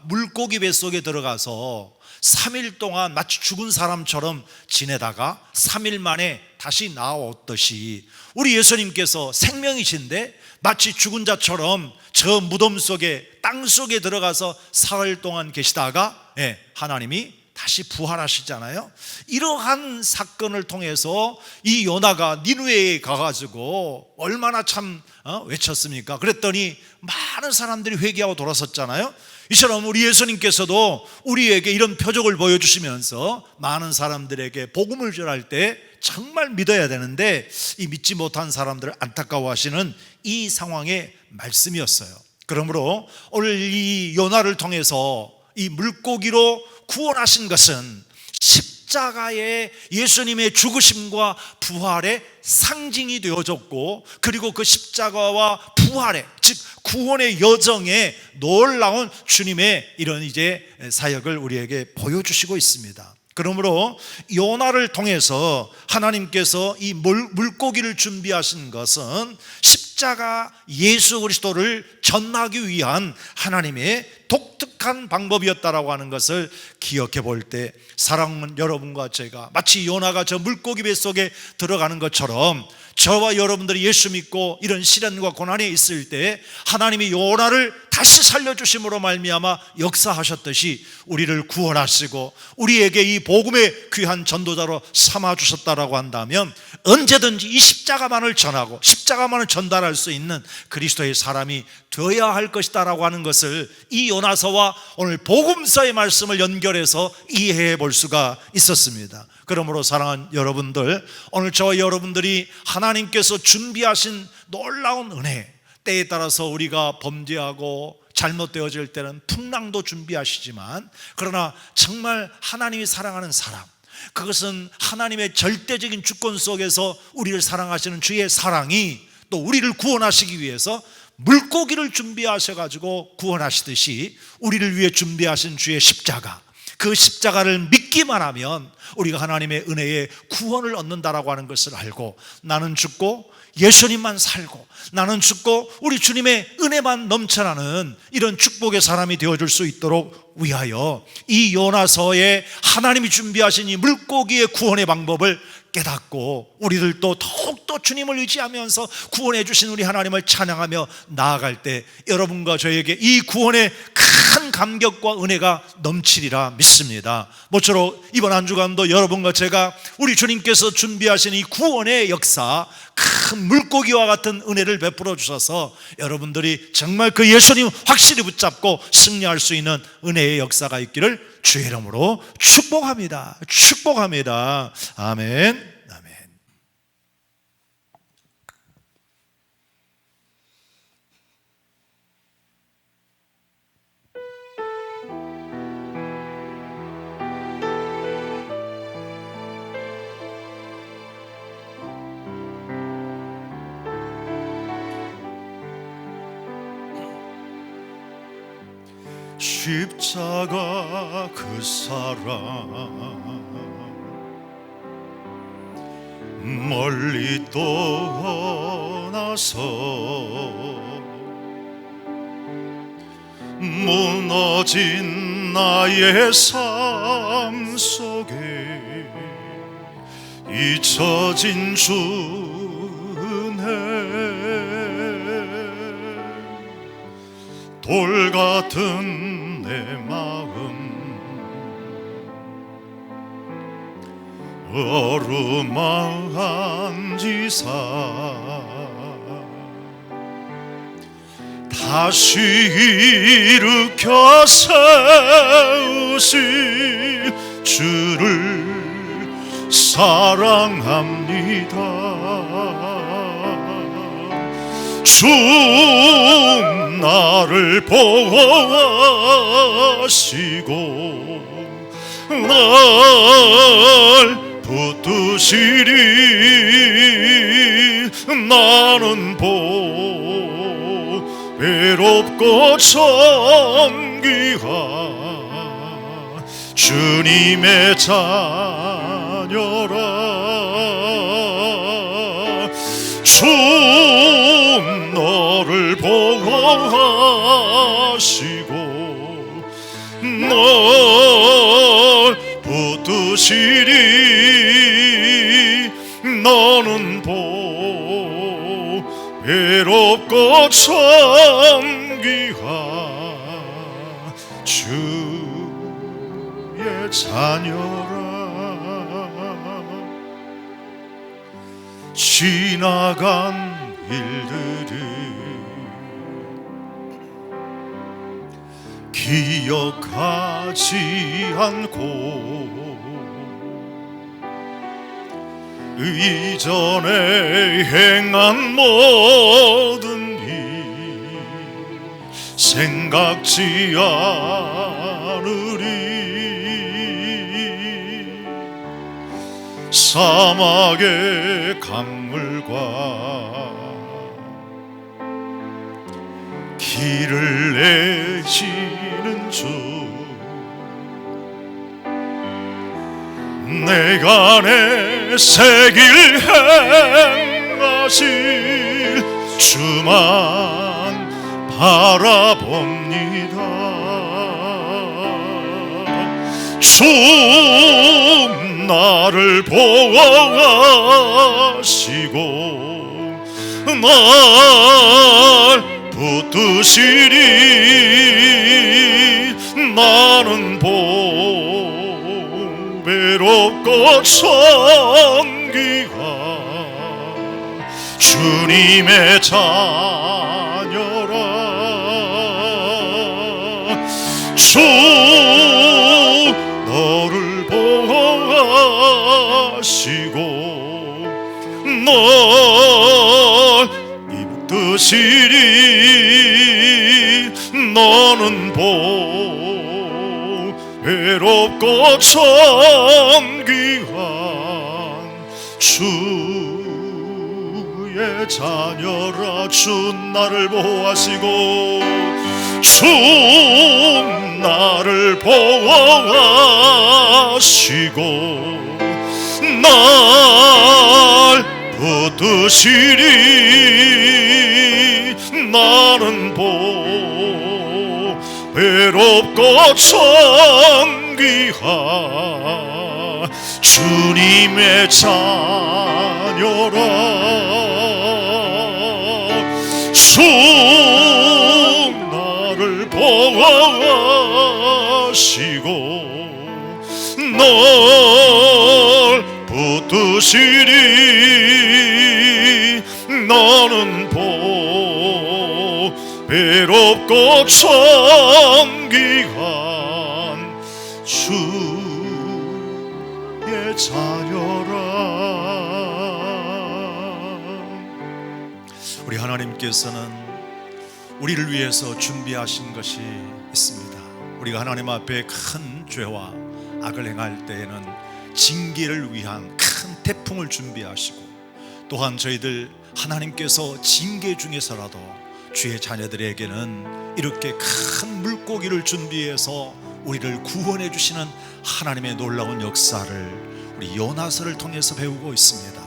물고기 뱃속에 들어가서 3일 동안 마치 죽은 사람처럼 지내다가 3일 만에 다시 나왔듯이 우리 예수님께서 생명이신데 마치 죽은 자처럼 저 무덤 속에 땅 속에 들어가서 사흘 동안 계시다가 하나님이 다시 부활하시잖아요. 이러한 사건을 통해서 이 요나가 니느웨에 가가지고 얼마나 참 외쳤습니까? 그랬더니 많은 사람들이 회개하고 돌아섰잖아요. 이처럼 우리 예수님께서도 우리에게 이런 표적을 보여주시면서 많은 사람들에게 복음을 전할 때 정말 믿어야 되는데 이 믿지 못한 사람들을 안타까워하시는 이 상황의 말씀이었어요. 그러므로 오늘 이 요나를 통해서 이 물고기로 구원하신 것은 십자가의 예수님의 죽으심과 부활의 상징이 되어졌고, 그리고 그 십자가와 부활의, 즉 구원의 여정에 놀라운 주님의 이런 이제 사역을 우리에게 보여주시고 있습니다. 그러므로 요나를 통해서 하나님께서 이 물고기를 준비하신 것은 십자가 예수 그리스도를 전하기 위한 하나님의 독특한 방법이었다라고 하는 것을 기억해 볼 때, 사랑하는 여러분과 제가 마치 요나가 저 물고기 뱃속에 들어가는 것처럼 저와 여러분들이 예수 믿고 이런 시련과 고난에 있을 때 하나님이 요나를 다시 살려주심으로 말미암아 역사하셨듯이 우리를 구원하시고 우리에게 이 복음의 귀한 전도자로 삼아주셨다라고 한다면 언제든지 이 십자가만을 전하고 십자가만을 전달할 수 있는 그리스도의 사람이 되어야 할 것이다라고 하는 것을 이 요나서와 오늘 복음서의 말씀을 연결해서 이해해 볼 수가 있었습니다. 그러므로 사랑하는 여러분들, 오늘 저와 여러분들이 하나님께서 준비하신 놀라운 은혜, 때에 따라서 우리가 범죄하고 잘못되어질 때는 풍랑도 준비하시지만, 그러나 정말 하나님이 사랑하는 사람, 그것은 하나님의 절대적인 주권 속에서 우리를 사랑하시는 주의 사랑이 또 우리를 구원하시기 위해서 물고기를 준비하셔가지고 구원하시듯이 우리를 위해 준비하신 주의 십자가, 그 십자가를 믿기만 하면 우리가 하나님의 은혜에 구원을 얻는다라고 하는 것을 알고, 나는 죽고 예수님만 살고 나는 죽고 우리 주님의 은혜만 넘쳐나는 이런 축복의 사람이 되어줄 수 있도록 위하여 이 요나서에 하나님이 준비하신 이 물고기의 구원의 방법을 깨닫고 우리들도 더욱더 주님을 의지하면서 구원해 주신 우리 하나님을 찬양하며 나아갈 때 여러분과 저에게 이 구원의 큰 감격과 은혜가 넘치리라 믿습니다. 모쪼록 이번 한 주간도 여러분과 제가 우리 주님께서 준비하신 이 구원의 역사, 큰 물고기와 같은 은혜를 베풀어 주셔서 여러분들이 정말 그 예수님 확실히 붙잡고 승리할 수 있는 은혜의 역사가 있기를 주의 이름으로 축복합니다. 축복합니다. 아멘. 아멘. 십자가 그 사랑 멀리 떠나서 무너진 나의 삶 속에 잊혀진 주 은혜, 돌 같은 내 마음 어루만지사 다시 일으켜 세우신 주를 사랑합니다. 주 나를 보호하시고 날 붙드시리. 나는 외롭고 정귀한 주님의 자녀라. 주 너를 보호하시고 널 붙드시리. 너는 외롭고 정귀한 주의 자녀라 지나간 일들을 기억하지 않고 이전에 행한 모든 일 생각지 않으리 사막의 강물과 길을 내시는 주 내가 내새 길 행하실 주만 바라봅니다 주 나를 보호하시고 날 붙드시리 나는 외롭고 청기가 주님의 자녀라 주 너를 보호하시고 널 입드시리 너는 외롭고 청귀한 주의 자녀라 주 나를 보호하시고 주 나를 보호하시고 날 붙드시리 나는 외롭고 청귀한 주님의 자녀라 주 나를 보호하시고 널 붙드시리 너는 외롭고 청귀한 주의 자녀라 우리 하나님께서는 우리를 위해서 준비하신 것이 있습니다. 우리가 하나님 앞에 큰 죄와 악을 행할 때에는 징계를 위한 큰 태풍을 준비하시고 또한 저희들 하나님께서 징계 중에서라도 주의 자녀들에게는 이렇게 큰 물고기를 준비해서 우리를 구원해 주시는 하나님의 놀라운 역사를 우리 요나서를 통해서 배우고 있습니다.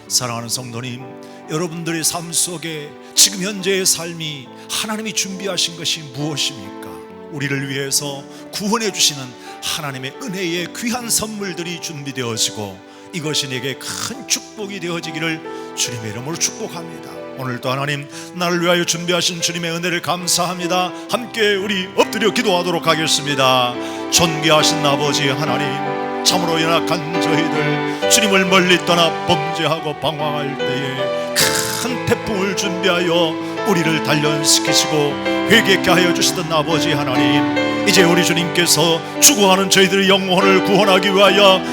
사랑하는 성도님, 여러분들의 삶 속에 지금 현재의 삶이 하나님이 준비하신 것이 무엇입니까? 우리를 위해서 구원해 주시는 하나님의 은혜의 귀한 선물들이 준비되어지고 이것이 내게 큰 축복이 되어지기를 주님의 이름으로 축복합니다. 오늘도 하나님 나를 위하여 준비하신 주님의 은혜를 감사합니다. 함께 우리 엎드려 기도하도록 하겠습니다. 존귀하신 아버지 하나님, 참으로 연약한 저희들 주님을 멀리 떠나 범죄하고 방황할 때에 큰 태풍을 준비하여 우리를 단련시키시고 회개케 하여 주시던 아버지 하나님, 이제 우리 주님께서 죽어가는 저희들의 영혼을 구원하기 위하여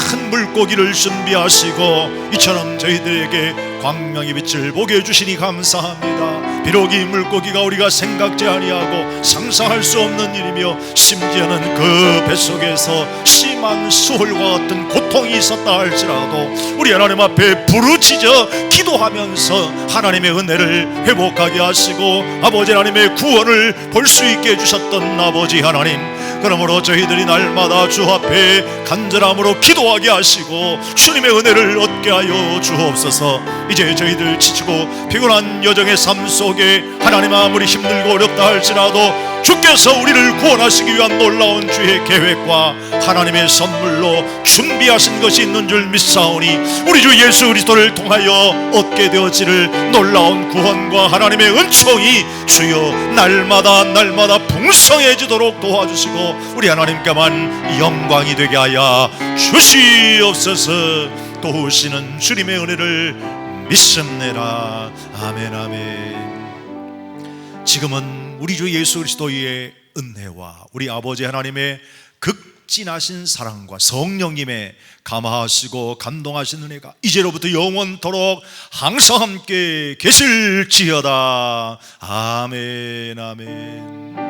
큰 물고기를 준비하시고 이처럼 저희들에게 광명의 빛을 보게 해주시니 감사합니다. 비록 이 물고기가 우리가 생각지 아니하고 상상할 수 없는 일이며 심지어는 그 뱃속에서 심한 수월과 같은 고통이 있었다 할지라도 우리 하나님 앞에 부르짖어 기도하면서 하나님의 은혜를 회복하게 하시고 아버지 하나님의 구원을 볼 수 있게 해주셨던 아버지 하나님, 그러므로 저희들이 날마다 주 앞에 간절함으로 기도하게 하시고 주님의 은혜를 얻게 하여 주옵소서. 이제 저희들 지치고 피곤한 여정의 삶 속에 하나님 아무리 힘들고 어렵다 할지라도 주께서 우리를 구원하시기 위한 놀라운 주의 계획과 하나님의 선물로 준비하신 것이 있는 줄 믿사오니 우리 주 예수 그리스도를 통하여 얻게 되어지를 놀라운 구원과 하나님의 은총이 주여 날마다 풍성해지도록 도와주시고 우리 하나님께만 영광이 되게 하여 주시옵소서. 도우시는 주님의 은혜를 믿습니다. 아멘 아멘. 지금은 우리 주 예수 그리스도의 은혜와 우리 아버지 하나님의 극진하신 사랑과 성령님의 감화하시고 감동하신 은혜가 이제로부터 영원토록 항상 함께 계실지어다. 아멘 아멘.